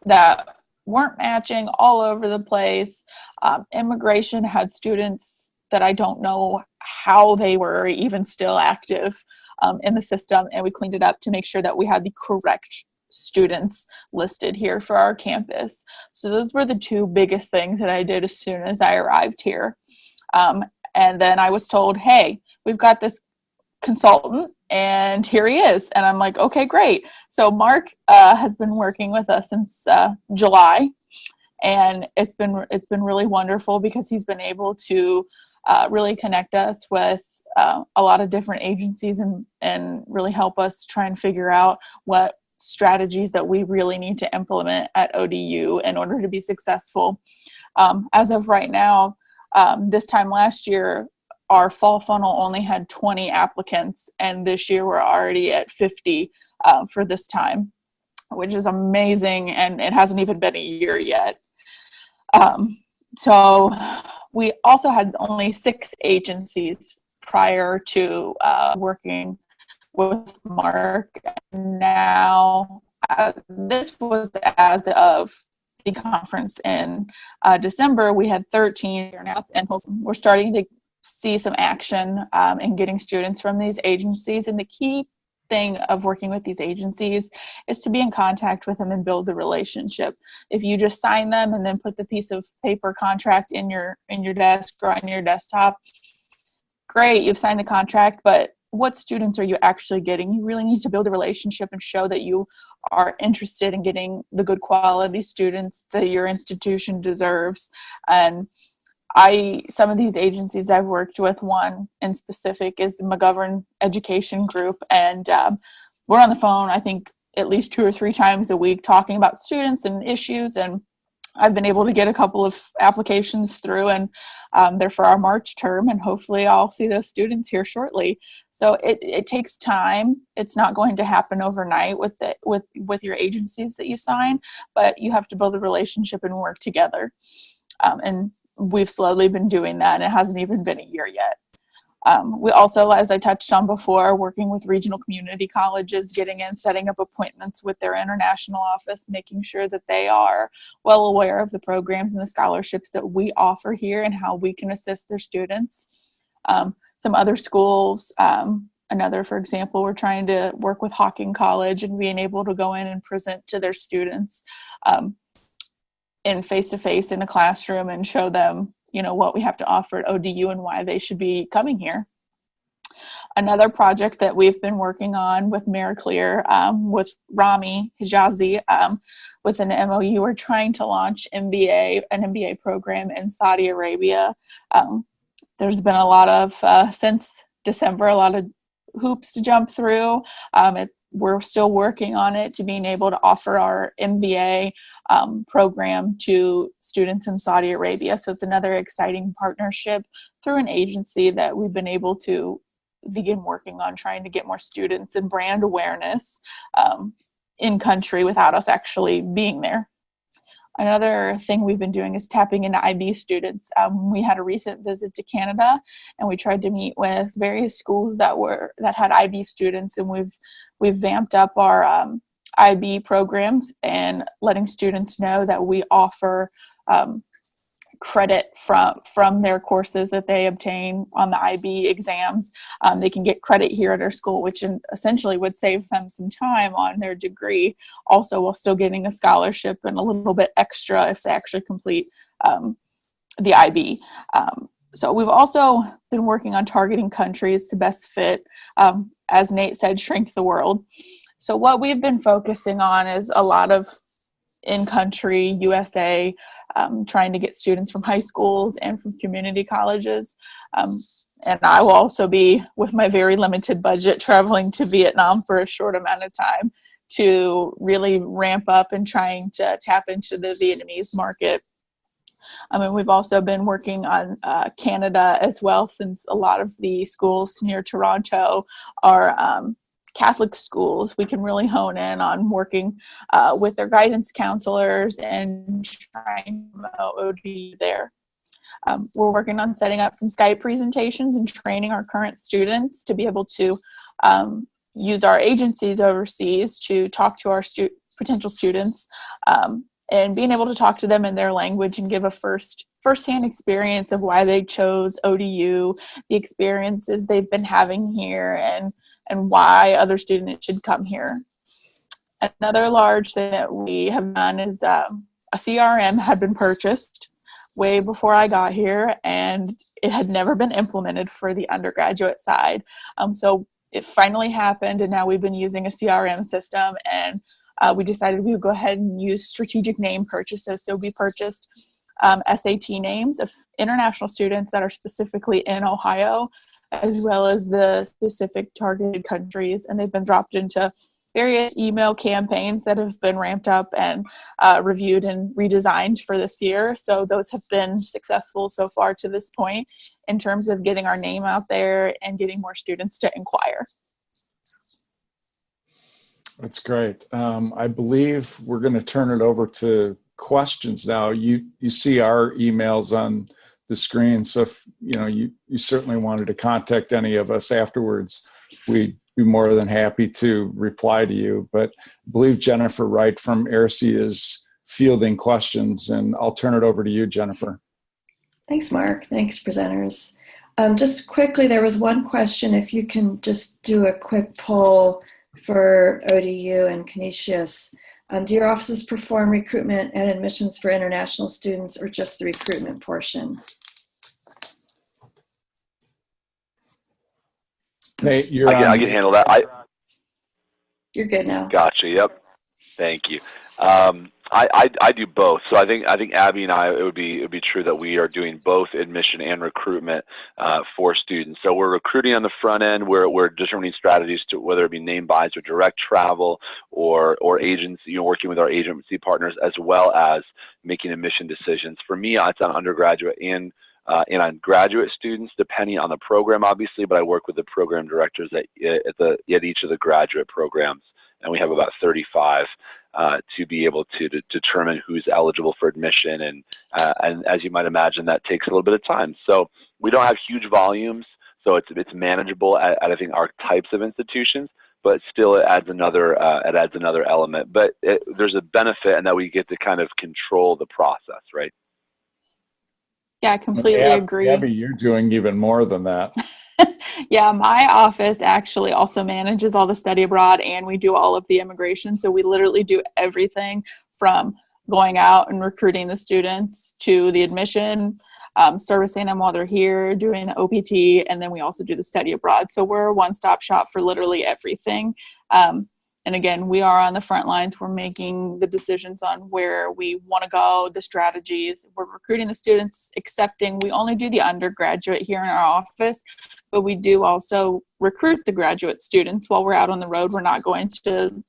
that weren't matching all over the place. Immigration had students that I don't know how they were even still active in the system, and we cleaned it up to make sure that we had the correct students listed here for our campus. So those were the 2 biggest things that I did as soon as I arrived here. And then I was told, hey, we've got this consultant and here he is. And I'm like, okay, great. So Mark has been working with us since July, and it's been really wonderful because he's been able to really connect us with a lot of different agencies and really help us try and figure out what strategies that we really need to implement at ODU in order to be successful. As of right now, this time last year, our fall funnel only had 20 applicants, and this year we're already at 50 for this time, which is amazing, and it hasn't even been a year yet. So we also had only 6 agencies prior to working with Mark. Now, this was as of the conference in December. We had 13 now, and we're starting to see some action in getting students from these agencies. And the key thing of working with these agencies is to be in contact with them and build the relationship. If you just sign them and then put the piece of paper contract in your desk or on your desktop, great, you've signed the contract, but what students are you actually getting? You really need to build a relationship and show that you are interested in getting the good quality students that your institution deserves. And some of these agencies I've worked with, one in specific is McGovern Education Group, and we're on the phone, I think, at least 2 or 3 times a week talking about students and issues, and I've been able to get a couple of applications through, and they're for our March term, and hopefully I'll see those students here shortly. So it takes time. It's not going to happen overnight with your agencies that you sign, but you have to build a relationship and work together. And we've slowly been doing that, and it hasn't even been a year yet. We also, as I touched on before, working with regional community colleges, getting in, setting up appointments with their international office, making sure that they are well aware of the programs and the scholarships that we offer here and how we can assist their students. Some other schools, for example, we're trying to work with Hawking College and being able to go in and present to their students in face-to-face in a classroom and show them, what we have to offer at ODU and why they should be coming here. Another project that we've been working on with MiraClear, with Rami Hijazi, with an MOU, we're trying to launch an MBA program in Saudi Arabia. There's been a lot of, since December, a lot of hoops to jump through. We're still working on it to being able to offer our MBA program to students in Saudi Arabia. So it's another exciting partnership through an agency that we've been able to begin working on, trying to get more students and brand awareness in country without us actually being there. Another thing we've been doing is tapping into IB students. We had a recent visit to Canada, and we tried to meet with various schools that had IB students, and we've vamped up our IB programs and letting students know that we offer credit from their courses that they obtain on the IB exams. They can get credit here at our school, which essentially would save them some time on their degree, also while still getting a scholarship and a little bit extra if they actually complete the IB. So we've also been working on targeting countries to best fit, as Nate said, shrink the world. So what we've been focusing on is a lot of in-country USA, trying to get students from high schools and from community colleges. And I will also be, with my very limited budget, traveling to Vietnam for a short amount of time to really ramp up and trying to tap into the Vietnamese market. We've also been working on Canada as well, since a lot of the schools near Toronto are Catholic schools. We can really hone in on working with their guidance counselors and trying to promote ODU there. We're working on setting up some Skype presentations and training our current students to be able to use our agencies overseas to talk to our potential students, and being able to talk to them in their language and give a firsthand experience of why they chose ODU, the experiences they've been having here, and why other students should come here. Another large thing that we have done is a CRM had been purchased way before I got here, and it had never been implemented for the undergraduate side. So it finally happened, and now we've been using a CRM system, and we decided we would go ahead and use strategic name purchases. So we purchased SAT names of international students that are specifically in Ohio, as well as the specific targeted countries, and they've been dropped into various email campaigns that have been ramped up and reviewed and redesigned for this year. So those have been successful so far to this point in terms of getting our name out there and getting more students to inquire. That's great. I believe we're going to turn it over to questions now. You see our emails on the screen, so if you certainly wanted to contact any of us afterwards, we'd be more than happy to reply to you. But I believe Jennifer Wright from AIRC is fielding questions, and I'll turn it over to you, Jennifer. Thanks, Mark. Thanks, presenters. Just quickly, there was one question. If you can just do a quick poll for ODU and Canisius, do your offices perform recruitment and admissions for international students or just the recruitment portion? Nate, I can handle that. You're good now. Gotcha. Yep. Thank you. I do both. So I think Abby and I, it would be true that we are doing both admission and recruitment for students. So we're recruiting on the front end. We're determining strategies to whether it be name buys or direct travel or agents, working with our agency partners, as well as making admission decisions. For me, it's on undergraduate and on graduate students, depending on the program, obviously, but I work with the program directors at each of the graduate programs, and we have about 35 to be able to determine who's eligible for admission, and as you might imagine, that takes a little bit of time. So we don't have huge volumes, so it's manageable at I think our types of institutions, but still it adds another element. But there's a benefit in that we get to kind of control the process, right? Yeah, I completely agree. Abby, you're doing even more than that. Yeah, my office actually also manages all the study abroad, and we do all of the immigration. So we literally do everything from going out and recruiting the students to the admission, servicing them while they're here, doing the OPT, and then we also do the study abroad. So we're a one-stop shop for literally everything. And again, we are on the front lines. We're making the decisions on where we want to go, the strategies. We're recruiting the students, accepting. We only do the undergraduate here in our office, but we do also recruit the graduate students while we're out on the road. We're not going to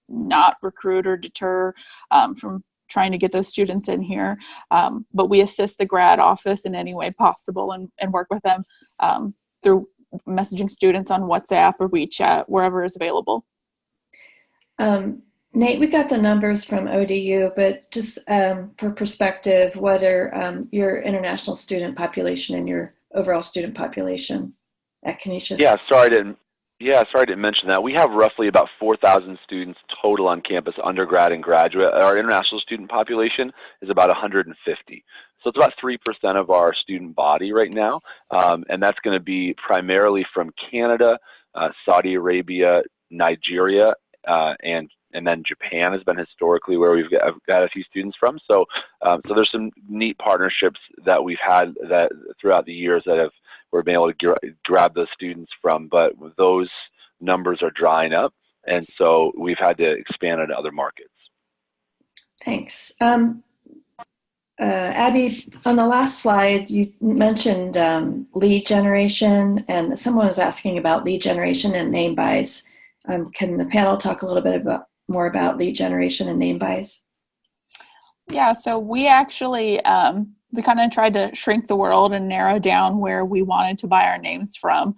not recruit or deter from trying to get those students in here. But we assist the grad office in any way possible and work with them through messaging students on WhatsApp or WeChat, wherever is available. Nate, we got the numbers from ODU, but just for perspective, what are your international student population and your overall student population at Canisius? Sorry I didn't mention that. We have roughly about 4,000 students total on campus, undergrad and graduate. Our international student population is about 150. So it's about 3% of our student body right now, and that's going to be primarily from Canada, Saudi Arabia, Nigeria, and then Japan has been historically where we've got a few students from. So there's some neat partnerships that we've had that throughout the years that we're being able to grab those students from, but those numbers are drying up, and so we've had to expand into other markets. Thanks. Abby, on the last slide, you mentioned lead generation, and someone was asking about lead generation and name buys. Can the panel talk a little bit more about lead generation and name buys? Yeah, so we actually, we kind of tried to shrink the world and narrow down where we wanted to buy our names from.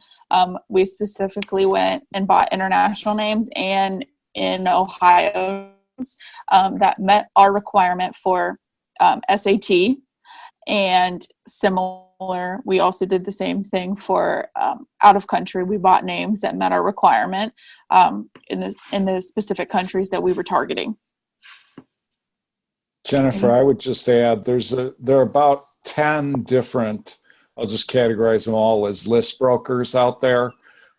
We specifically went and bought international names and in Ohio that met our requirement for SAT, and similar, we also did the same thing for out of country. We bought names that met our requirement in the specific countries that we were targeting. Jennifer, I would just add there are about 10 different, I'll just categorize them all as list brokers out there,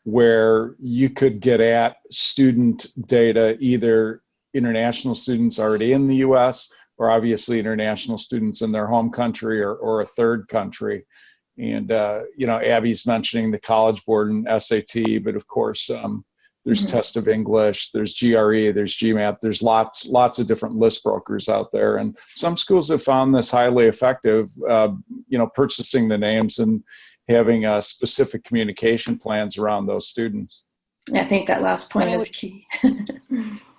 where you could get at student data, either international students already in the US or obviously international students in their home country or a third country. And, Abby's mentioning the College Board and SAT, but of course, there's Test of English, there's GRE, there's GMAT, there's lots of different list brokers out there. And some schools have found this highly effective, purchasing the names and having specific communication plans around those students. I think that last point is key.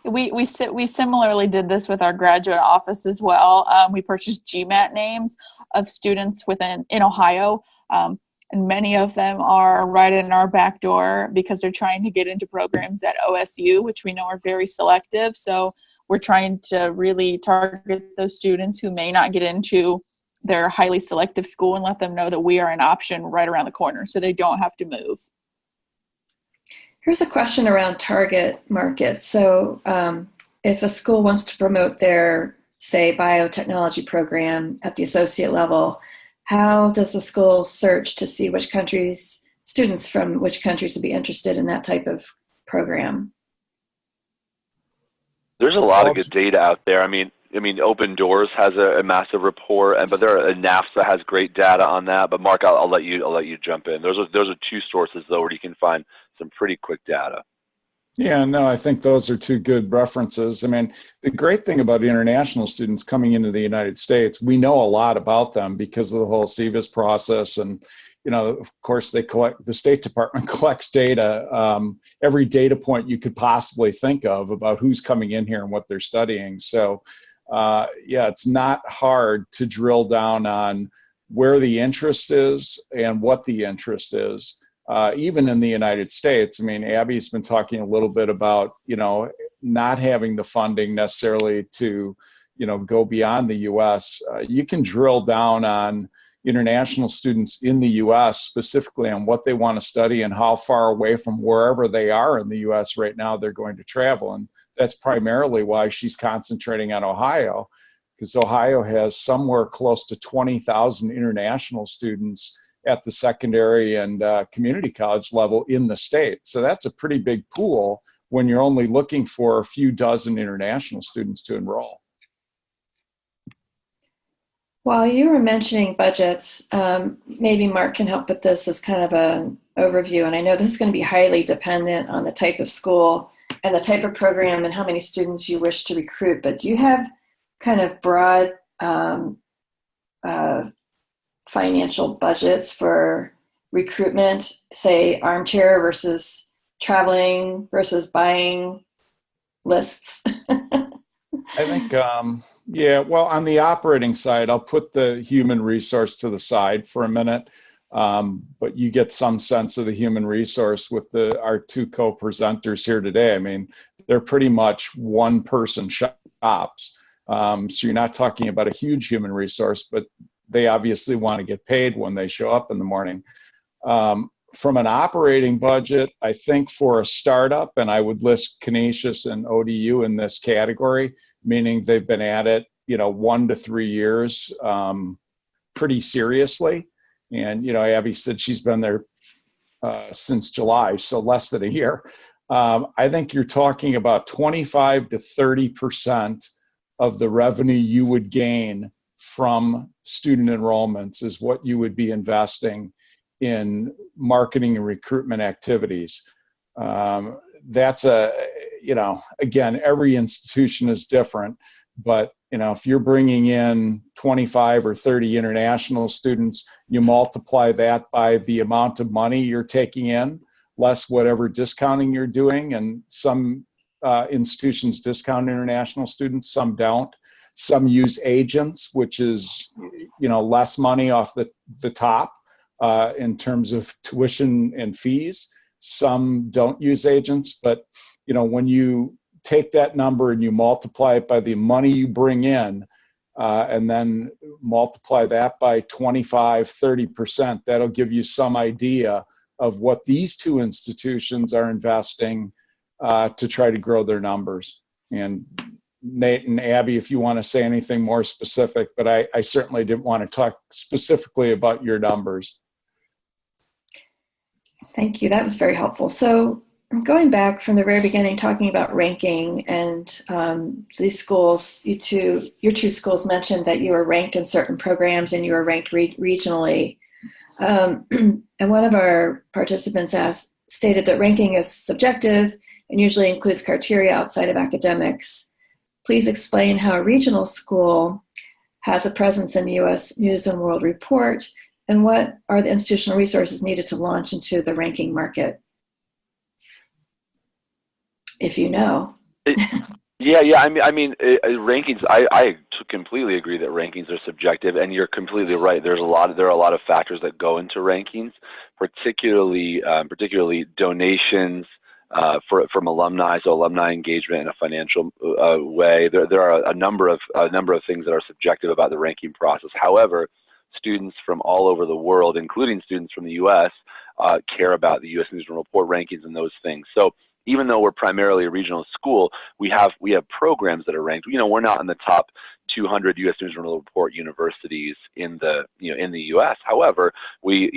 We similarly did this with our graduate office as well. We purchased GMAT names of students in Ohio, and many of them are right in our back door because they're trying to get into programs at OSU, which we know are very selective. So we're trying to really target those students who may not get into their highly selective school and let them know that we are an option right around the corner so they don't have to move. Here's a question around target markets. So if a school wants to promote their, say, biotechnology program at the associate level, how does the school search to see students from which countries would be interested in that type of program? There's a lot of good data out there. I mean, Open Doors has a massive report, but NAFSA has great data on that. But Mark, I'll let you jump in. Those are two sources though where you can find some pretty quick data. Yeah, no, I think those are two good references. I mean, the great thing about international students coming into the United States, we know a lot about them because of the whole CVIS process. And, you know, of course, the State Department collects data, every data point you could possibly think of about who's coming in here and what they're studying. So, yeah, it's not hard to drill down on where the interest is and what the interest is. Even in the United States, I mean, Abby's been talking a little bit about, you know, not having the funding necessarily to, you know, go beyond the U.S. You can drill down on international students in the U.S. specifically on what they want to study and how far away from wherever they are in the U.S. right now they're going to travel. And that's primarily why she's concentrating on Ohio, because Ohio has somewhere close to 20,000 international students at the secondary and community college level in the state. So that's a pretty big pool when you're only looking for a few dozen international students to enroll. While you were mentioning budgets, maybe Mark can help with this as kind of an overview. And I know this is going to be highly dependent on the type of school and the type of program and how many students you wish to recruit. But do you have kind of broad financial budgets for recruitment, say armchair versus traveling versus buying lists? I think, yeah, well, on the operating side, I'll put the human resource to the side for a minute, but you get some sense of the human resource with our two co-presenters here today. I mean, they're pretty much one-person shops, so you're not talking about a huge human resource, but they obviously want to get paid when they show up in the morning. From an operating budget, I think for a startup, and I would list Canisius and ODU in this category, meaning they've been at it, you know, 1 to 3 years pretty seriously. And, you know, Abby said she's been there since July, so less than a year. I think you're talking about 25 to 30% of the revenue you would gain from student enrollments is what you would be investing in marketing and recruitment activities. That's you know, again, every institution is different, but, you know, if you're bringing in 25 or 30 international students, you multiply that by the amount of money you're taking in, less whatever discounting you're doing. And some institutions discount international students, some don't. Some use agents, which is, you know, less money off the top in terms of tuition and fees. Some don't use agents, but, you know, when you take that number and you multiply it by the money you bring in, and then multiply that by 25, 30%, that'll give you some idea of what these two institutions are investing to try to grow their numbers. And Nate and Abby, if you want to say anything more specific, but I certainly didn't want to talk specifically about your numbers. Thank you. That was very helpful. So going back from the very beginning, talking about ranking and these schools, your two schools mentioned that you were ranked in certain programs and you were ranked regionally. And one of our participants stated that ranking is subjective and usually includes criteria outside of academics. Please explain how a regional school has a presence in the U.S. News and World Report, and what are the institutional resources needed to launch into the ranking market, if you know. Yeah. I mean, rankings. I completely agree that rankings are subjective, and you're completely right. There are a lot of factors that go into rankings, particularly donations from alumni, so alumni engagement in a financial way. There are a number of things that are subjective about the ranking process. However, students from all over the world, including students from the U.S., care about the U.S. News and World Report rankings and those things. So even though we're primarily a regional school, we have programs that are ranked. You know, we're not in the top 200 U.S. News and World Report universities in the U.S. However, we,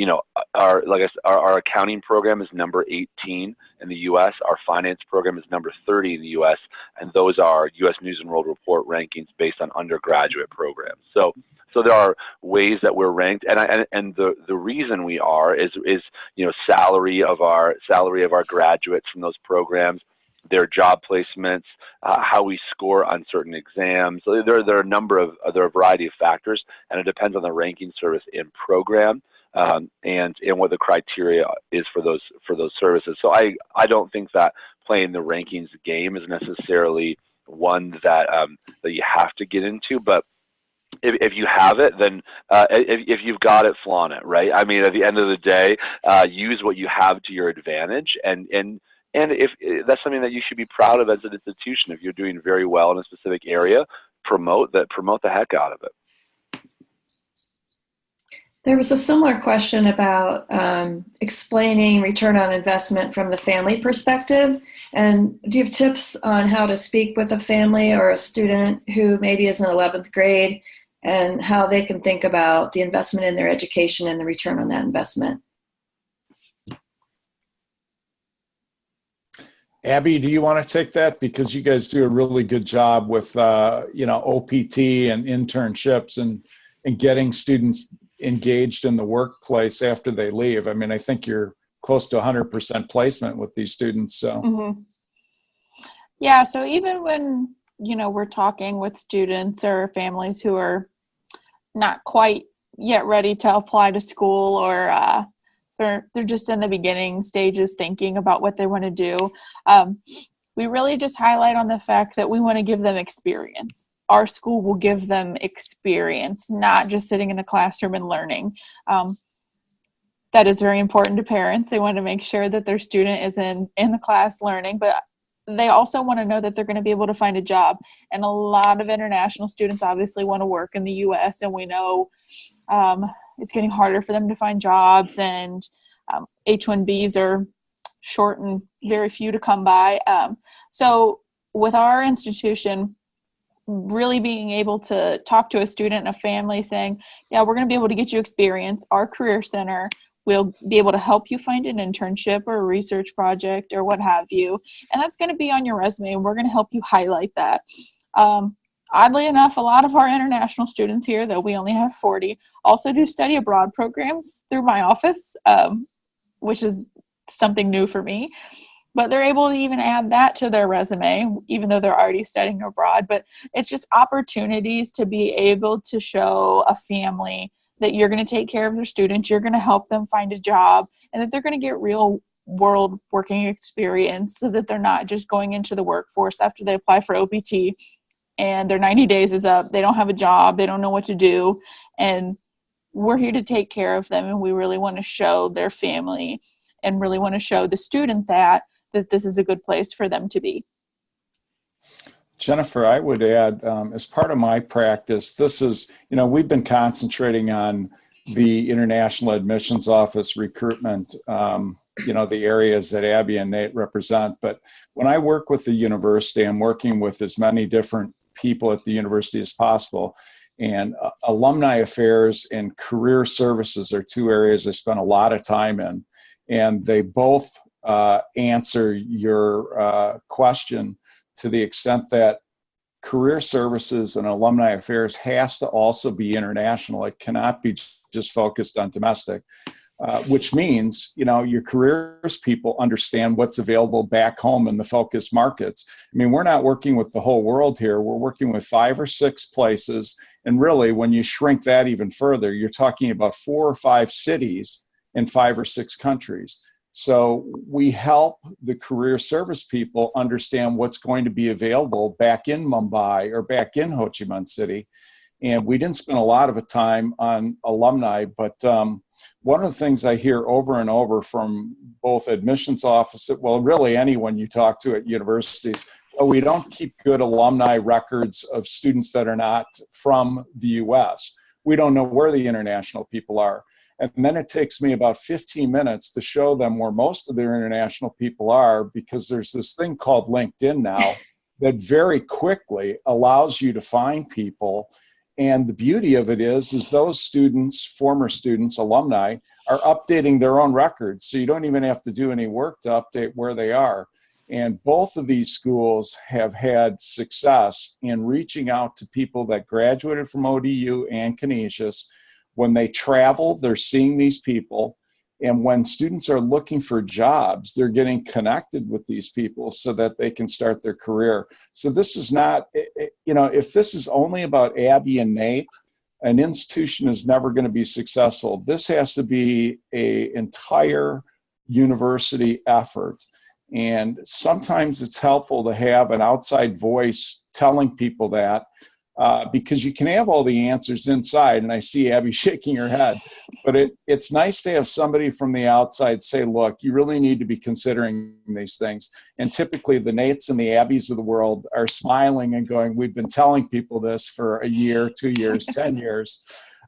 our accounting program is number 18 in the U.S. Our finance program is number 30 in the U.S. And those are U.S. News and World Report rankings based on undergraduate programs. So there are ways that we're ranked, and the reason we are is salary of our graduates from those programs, their job placements, how we score on certain exams. So there are a variety of factors, and it depends on the ranking service in program and what the criteria is for those services. So I don't think that playing the rankings game is necessarily one that you have to get into, but if you have it, then if you've got it, flaunt it, right? I mean, at the end of the day, use what you have to your advantage, and if that's something that you should be proud of as an institution. If you're doing very well in a specific area, promote the heck out of it. There was a similar question about explaining return on investment from the family perspective. And do you have tips on how to speak with a family or a student who maybe is in 11th grade and how they can think about the investment in their education and the return on that investment? Abby, do you want to take that? Because you guys do a really good job with, OPT and internships and getting students engaged in the workplace after they leave. I mean, I think you're close to 100% placement with these students. So, Yeah. So even when, we're talking with students or families who are not quite yet ready to apply to school, or they're just in the beginning stages thinking about what they want to do, we really just highlight on the fact that we want to give them experience. Our school will give them experience, not just sitting in the classroom and learning. That is very important to parents. They want to make sure that their student is in the class learning, but they also want to know that they're going to be able to find a job. And a lot of international students obviously want to work in the U.S., and we know it's getting harder for them to find jobs, and H-1Bs are short and very few to come by. So with our institution, really being able to talk to a student and a family saying, yeah, we're going to be able to get you experience. Our Career Center will be able to help you find an internship or a research project or what have you. And that's going to be on your resume, and we're going to help you highlight that. Oddly enough, a lot of our international students here, though we only have 40, also do study abroad programs through my office, which is something new for me. But they're able to even add that to their resume, even though they're already studying abroad. But it's just opportunities to be able to show a family that you're going to take care of their students, you're going to help them find a job, and that they're going to get real world working experience, so that they're not just going into the workforce after they apply for OPT and their 90 days is up, they don't have a job, they don't know what to do. And we're here to take care of them, and we really want to show their family and really want to show the student that this is a good place for them to be. Jennifer, I would add, as part of my practice, this is, we've been concentrating on the International Admissions Office recruitment, the areas that Abby and Nate represent. But when I work with the university, I'm working with as many different people at the university as possible. And alumni affairs and career services are two areas I spend a lot of time in. And they both answer your question to the extent that career services and alumni affairs has to also be international. It cannot be just focused on domestic, which means, your careers people understand what's available back home in the focus markets. I mean, we're not working with the whole world here. We're working with 5 or 6 places. And really, when you shrink that even further, you're talking about 4 or 5 cities in 5 or 6 countries. So we help the career service people understand what's going to be available back in Mumbai or back in Ho Chi Minh City. And we didn't spend a lot of time on alumni, but one of the things I hear over and over from both admissions offices, well, really anyone you talk to at universities, well, we don't keep good alumni records of students that are not from the US. We don't know where the international people are. And then it takes me about 15 minutes to show them where most of their international people are, because there's this thing called LinkedIn now that very quickly allows you to find people. And the beauty of it is those students, former students, alumni, are updating their own records. So you don't even have to do any work to update where they are. And both of these schools have had success in reaching out to people that graduated from ODU and Canisius. When they travel, they're seeing these people. And when students are looking for jobs, they're getting connected with these people so that they can start their career. So this is not, if this is only about Abby and Nate, an institution is never going to be successful. This has to be an entire university effort. And sometimes it's helpful to have an outside voice telling people that, because you can have all the answers inside, and I see Abby shaking her head, but it's nice to have somebody from the outside say, look, you really need to be considering these things. And typically the Nates and the Abbies of the world are smiling and going, we've been telling people this for a year, 2 years, 10 years.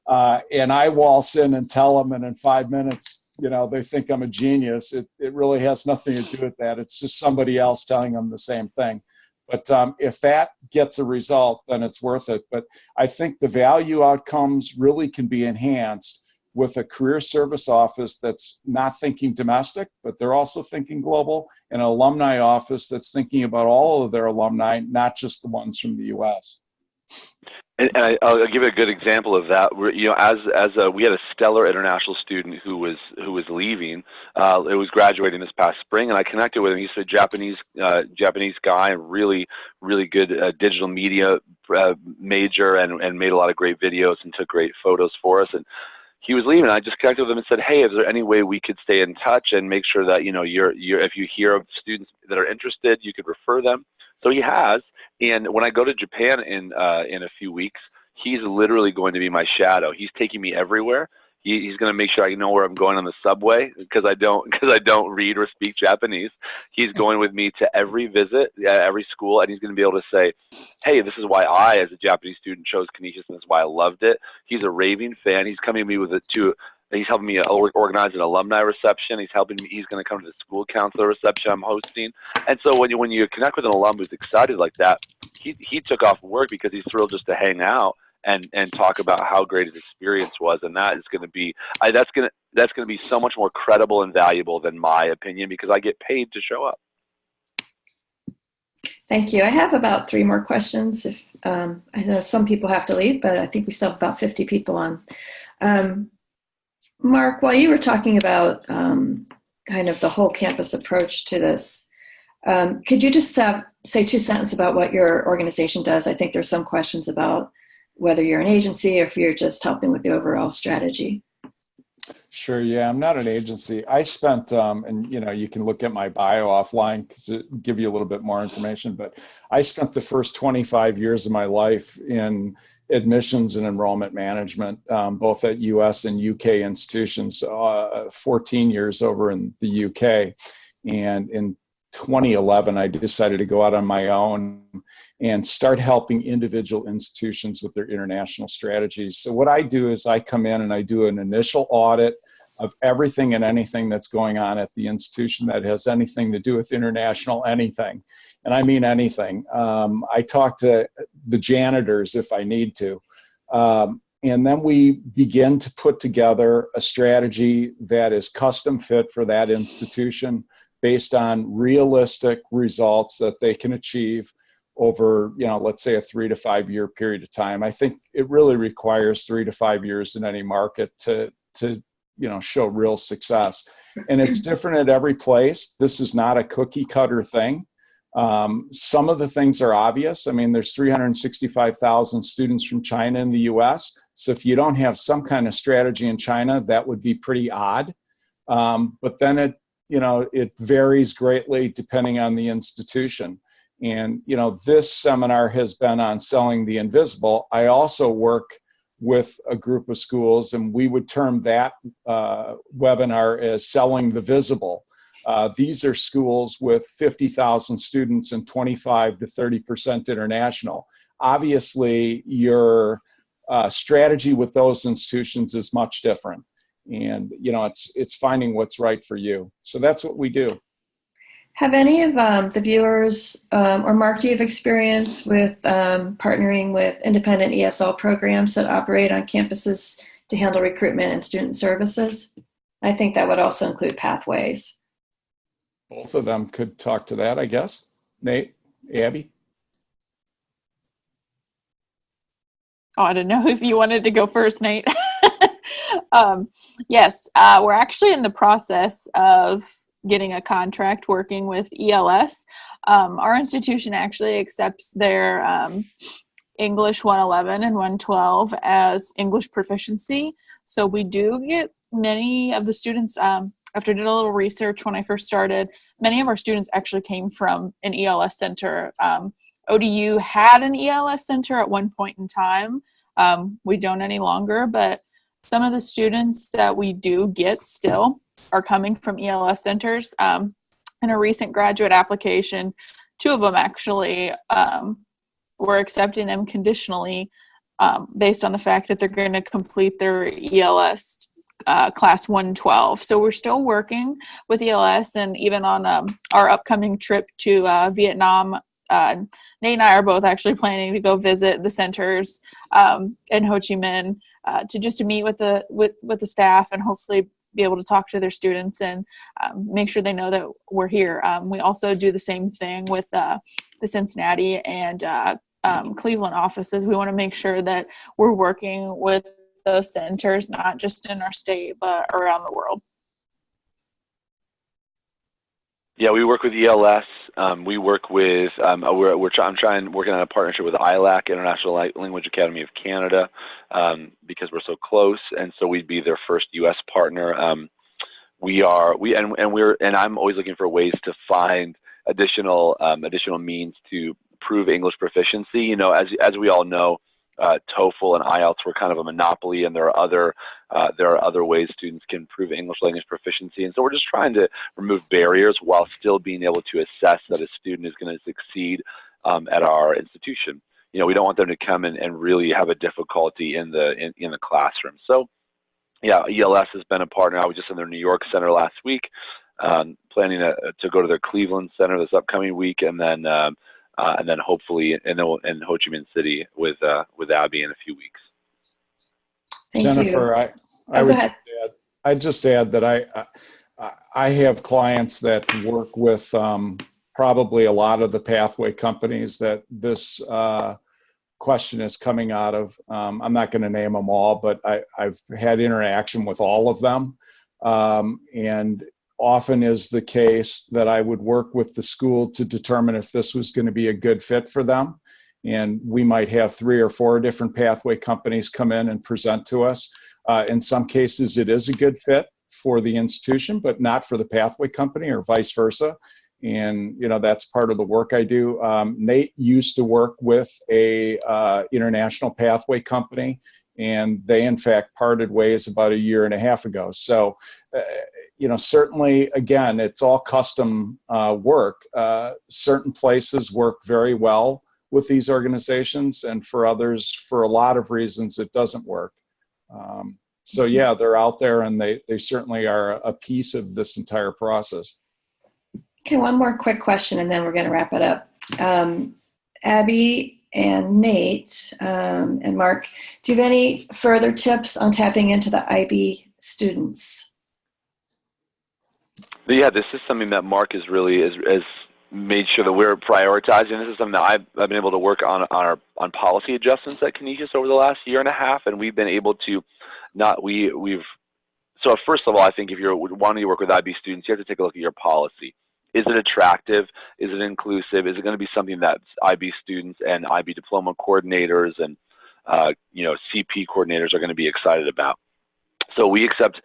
And I waltz in and tell them, and in 5 minutes, they think I'm a genius. It really has nothing to do with that. It's just somebody else telling them the same thing. But if that gets a result, then it's worth it. But I think the value outcomes really can be enhanced with a career service office that's not thinking domestic, but they're also thinking global, and an alumni office that's thinking about all of their alumni, not just the ones from the U.S. And I'll give you a good example of that. We had a stellar international student who was leaving. It was graduating this past spring, and I connected with him. He's a Japanese guy, and really good digital media major, and made a lot of great videos and took great photos for us. And he was leaving. I just connected with him and said, "Hey, is there any way we could stay in touch and make sure that if you hear of students that are interested, you could refer them?" So he has. And when I go to Japan in a few weeks, he's literally going to be my shadow. He's taking me everywhere. He's going to make sure I know where I'm going on the subway, because I don't read or speak Japanese. He's going with me to every visit, every school, and he's going to be able to say, "Hey, this is why I, as a Japanese student, chose Canisius, and this is why I loved it." He's a raving fan. He's coming to me with it too. He's helping me organize an alumni reception. He's helping me. He's going to come to the school counselor reception I'm hosting. And so when you connect with an alum who's excited like that, he took off work because he's thrilled just to hang out and talk about how great his experience was. And that is going to be that's going to be so much more credible and valuable than my opinion, because I get paid to show up. Thank you. I have about 3 more questions. If I know some people have to leave, but I think we still have about 50 people on. Mark, while you were talking about kind of the whole campus approach to this, could you just say 2 sentences about what your organization does? I think there's some questions about whether you're an agency or if you're just helping with the overall strategy. Sure. Yeah, I'm not an agency. I spent, and you can look at my bio offline because it give you a little bit more information, but I spent the first 25 years of my life in admissions and enrollment management, both at US and UK institutions, 14 years over in the UK. And in 2011, I decided to go out on my own and start helping individual institutions with their international strategies. So what I do is I come in and I do an initial audit of everything and anything that's going on at the institution that has anything to do with international anything. And I mean anything. I talk to the janitors if I need to. And then we begin to put together a strategy that is custom fit for that institution based on realistic results that they can achieve over, let's say a 3 to 5 year period of time. I think it really requires 3 to 5 years in any market to show real success. And it's different at every place. This is not a cookie cutter thing. Some of the things are obvious. I mean, there's 365,000 students from China in the US. So if you don't have some kind of strategy in China, that would be pretty odd. But then it varies greatly depending on the institution. And, this seminar has been on selling the invisible. I also work with a group of schools, and we would term that webinar as selling the visible. These are schools with 50,000 students and 25 to 30% international. Obviously, your strategy with those institutions is much different. And, it's finding what's right for you. So that's what we do. Have any of the viewers or Mark, do you have experience with partnering with independent ESL programs that operate on campuses to handle recruitment and student services? I think that would also include Pathways. Both of them could talk to that, I guess. Nate, Abby? Oh, I didn't know if you wanted to go first, Nate. Yes, we're actually in the process of getting a contract working with ELS. Our institution actually accepts their English 111 and 112 as English proficiency. So we do get many of the students, after I did a little research when I first started, many of our students actually came from an ELS center. ODU had an ELS center at one point in time. We don't any longer, but some of the students that we do get still are coming from ELS centers. In a recent graduate application, 2 of them actually we're accepting them conditionally based on the fact that they're going to complete their ELS class 112. So we're still working with ELS, and even on our upcoming trip to Vietnam, Nate and I are both actually planning to go visit the centers in Ho Chi Minh to meet with the staff and hopefully be able to talk to their students and make sure they know that we're here. We also do the same thing with the Cincinnati and Cleveland offices. We want to make sure that we're working with those centers, not just in our state, but around the world. Yeah, we work with ELS. We work with, I'm working on a partnership with ILAC, International Language Academy of Canada, because we're so close, and so we'd be their first U.S. partner. I'm always looking for ways to find additional means to prove English proficiency. You know, as we all know, TOEFL and IELTS were kind of a monopoly, and there are other ways students can prove English language proficiency. And so we're just trying to remove barriers while still being able to assess that a student is going to succeed at our institution. You know, we don't want them to come in and really have a difficulty in the classroom. So yeah, ELS has been a partner. I was just in their New York center last week, planning to go to their Cleveland center this upcoming week, and then hopefully in Ho Chi Minh City with Abby in a few weeks. Thank Jennifer, you. I'd just add that I have clients that work with probably a lot of the pathway companies that this question is coming out of. I'm not going to name them all, but I've had interaction with all of them. And often is the case that I would work with the school to determine if this was going to be a good fit for them. And we might have 3 or 4 different pathway companies come in and present to us. In some cases, it is a good fit for the institution, but not for the pathway company, or vice versa. And, you know, that's part of the work I do. Nate used to work with a international pathway company, and they, in fact, parted ways about 1.5 years ago. So, you know, certainly, again, it's all custom work. Certain places work very well with these organizations, and for others, for a lot of reasons, it doesn't work. So yeah, they're out there, and they certainly are a piece of this entire process. Okay, one more quick question, and then we're going to wrap it up. Abby and Nate and Mark, do you have any further tips on tapping into the IB students? Yeah, this is something that Mark has made sure that we're prioritizing. This is something that I've been able to work on policy adjustments at Canisius over the last 1.5 years, and we've been able to So first of all, I think if you're wanting to work with IB students, you have to take a look at your policy. Is it attractive? Is it inclusive? Is it going to be something that IB students and IB diploma coordinators and CP coordinators are going to be excited about? So we accept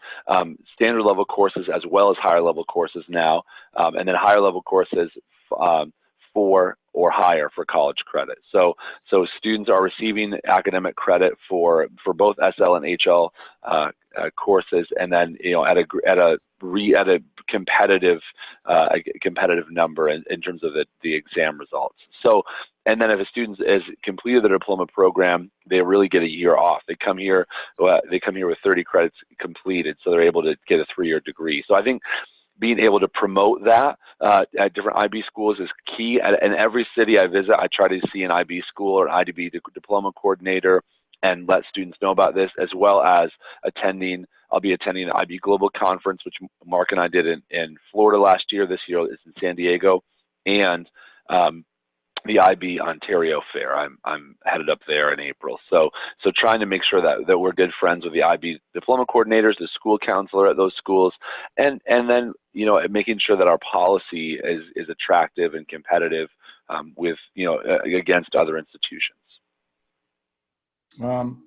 standard level courses as well as higher level courses now, and then higher level courses 4 or higher for college credit. So students are receiving academic credit for both SL and HL courses, and then at a competitive number in terms of the exam results. So, and then if a student has completed the diploma program, they really get a year off. They come here with 30 credits completed, so they're able to get a 3-year degree. So I think being able to promote that at different IB schools is key. In every city I visit, I try to see an IB school or an IB diploma coordinator and let students know about this, as well as I'll be attending the IB Global Conference, which Mark and I did in Florida last year. This year it's in San Diego, and the IB Ontario Fair. I'm headed up there in April. So trying to make sure that we're good friends with the IB diploma coordinators, the school counselor at those schools, and then, you know, making sure that our policy is attractive and competitive with, you know, against other institutions.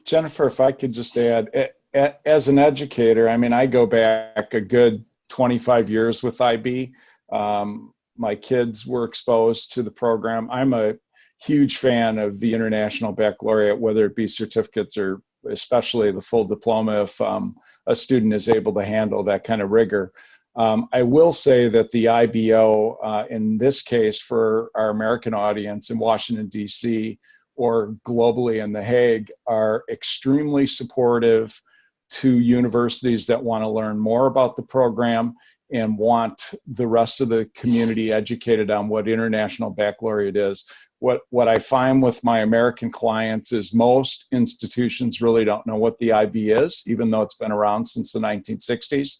Jennifer, if I could just add, as an educator, I mean, I go back a good 25 years with IB. My kids were exposed to the program. I'm a huge fan of the International Baccalaureate, whether it be certificates or especially the full diploma if a student is able to handle that kind of rigor. I will say that the IBO, in this case for our American audience in Washington, D.C., or globally in The Hague, are extremely supportive to universities that want to learn more about the program and want the rest of the community educated on what International Baccalaureate is. What I find with my American clients is most institutions really don't know what the IB is, even though it's been around since the 1960s.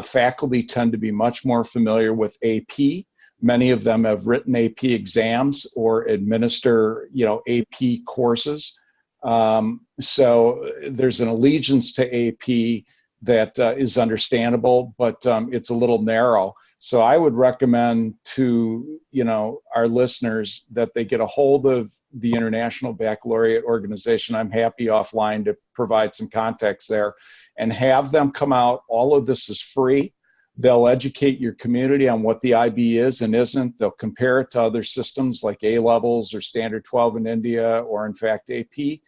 Faculty tend to be much more familiar with AP. Many of them have written AP exams or administer, you know, AP courses. So there's an allegiance to AP that is understandable, but it's a little narrow. So I would recommend to, you know, our listeners that they get a hold of the International Baccalaureate Organization. I'm happy offline to provide some context there and have them come out. All of this is free. They'll educate your community on what the IB is and isn't. They'll compare it to other systems like A-levels or Standard 12 in India, or in fact AP.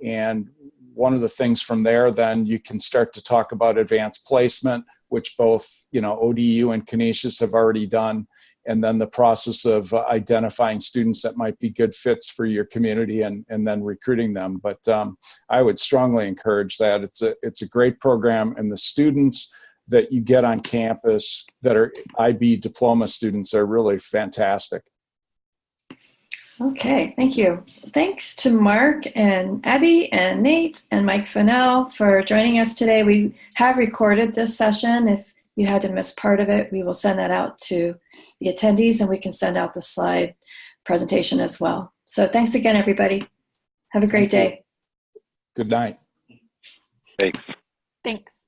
And one of the things from there, then you can start to talk about advanced placement, which both, you know, ODU and Canisius have already done. And then the process of identifying students that might be good fits for your community and then recruiting them. But I would strongly encourage that. It's a great program, and the students that you get on campus that are IB diploma students are really fantastic. Okay, thank you. Thanks to Mark and Abby and Nate and Mike Fennell for joining us today. We have recorded this session. If you had to miss part of it, we will send that out to the attendees, and we can send out the slide presentation as well. So thanks again, everybody. Have a great day. Good night. Thanks. Thanks.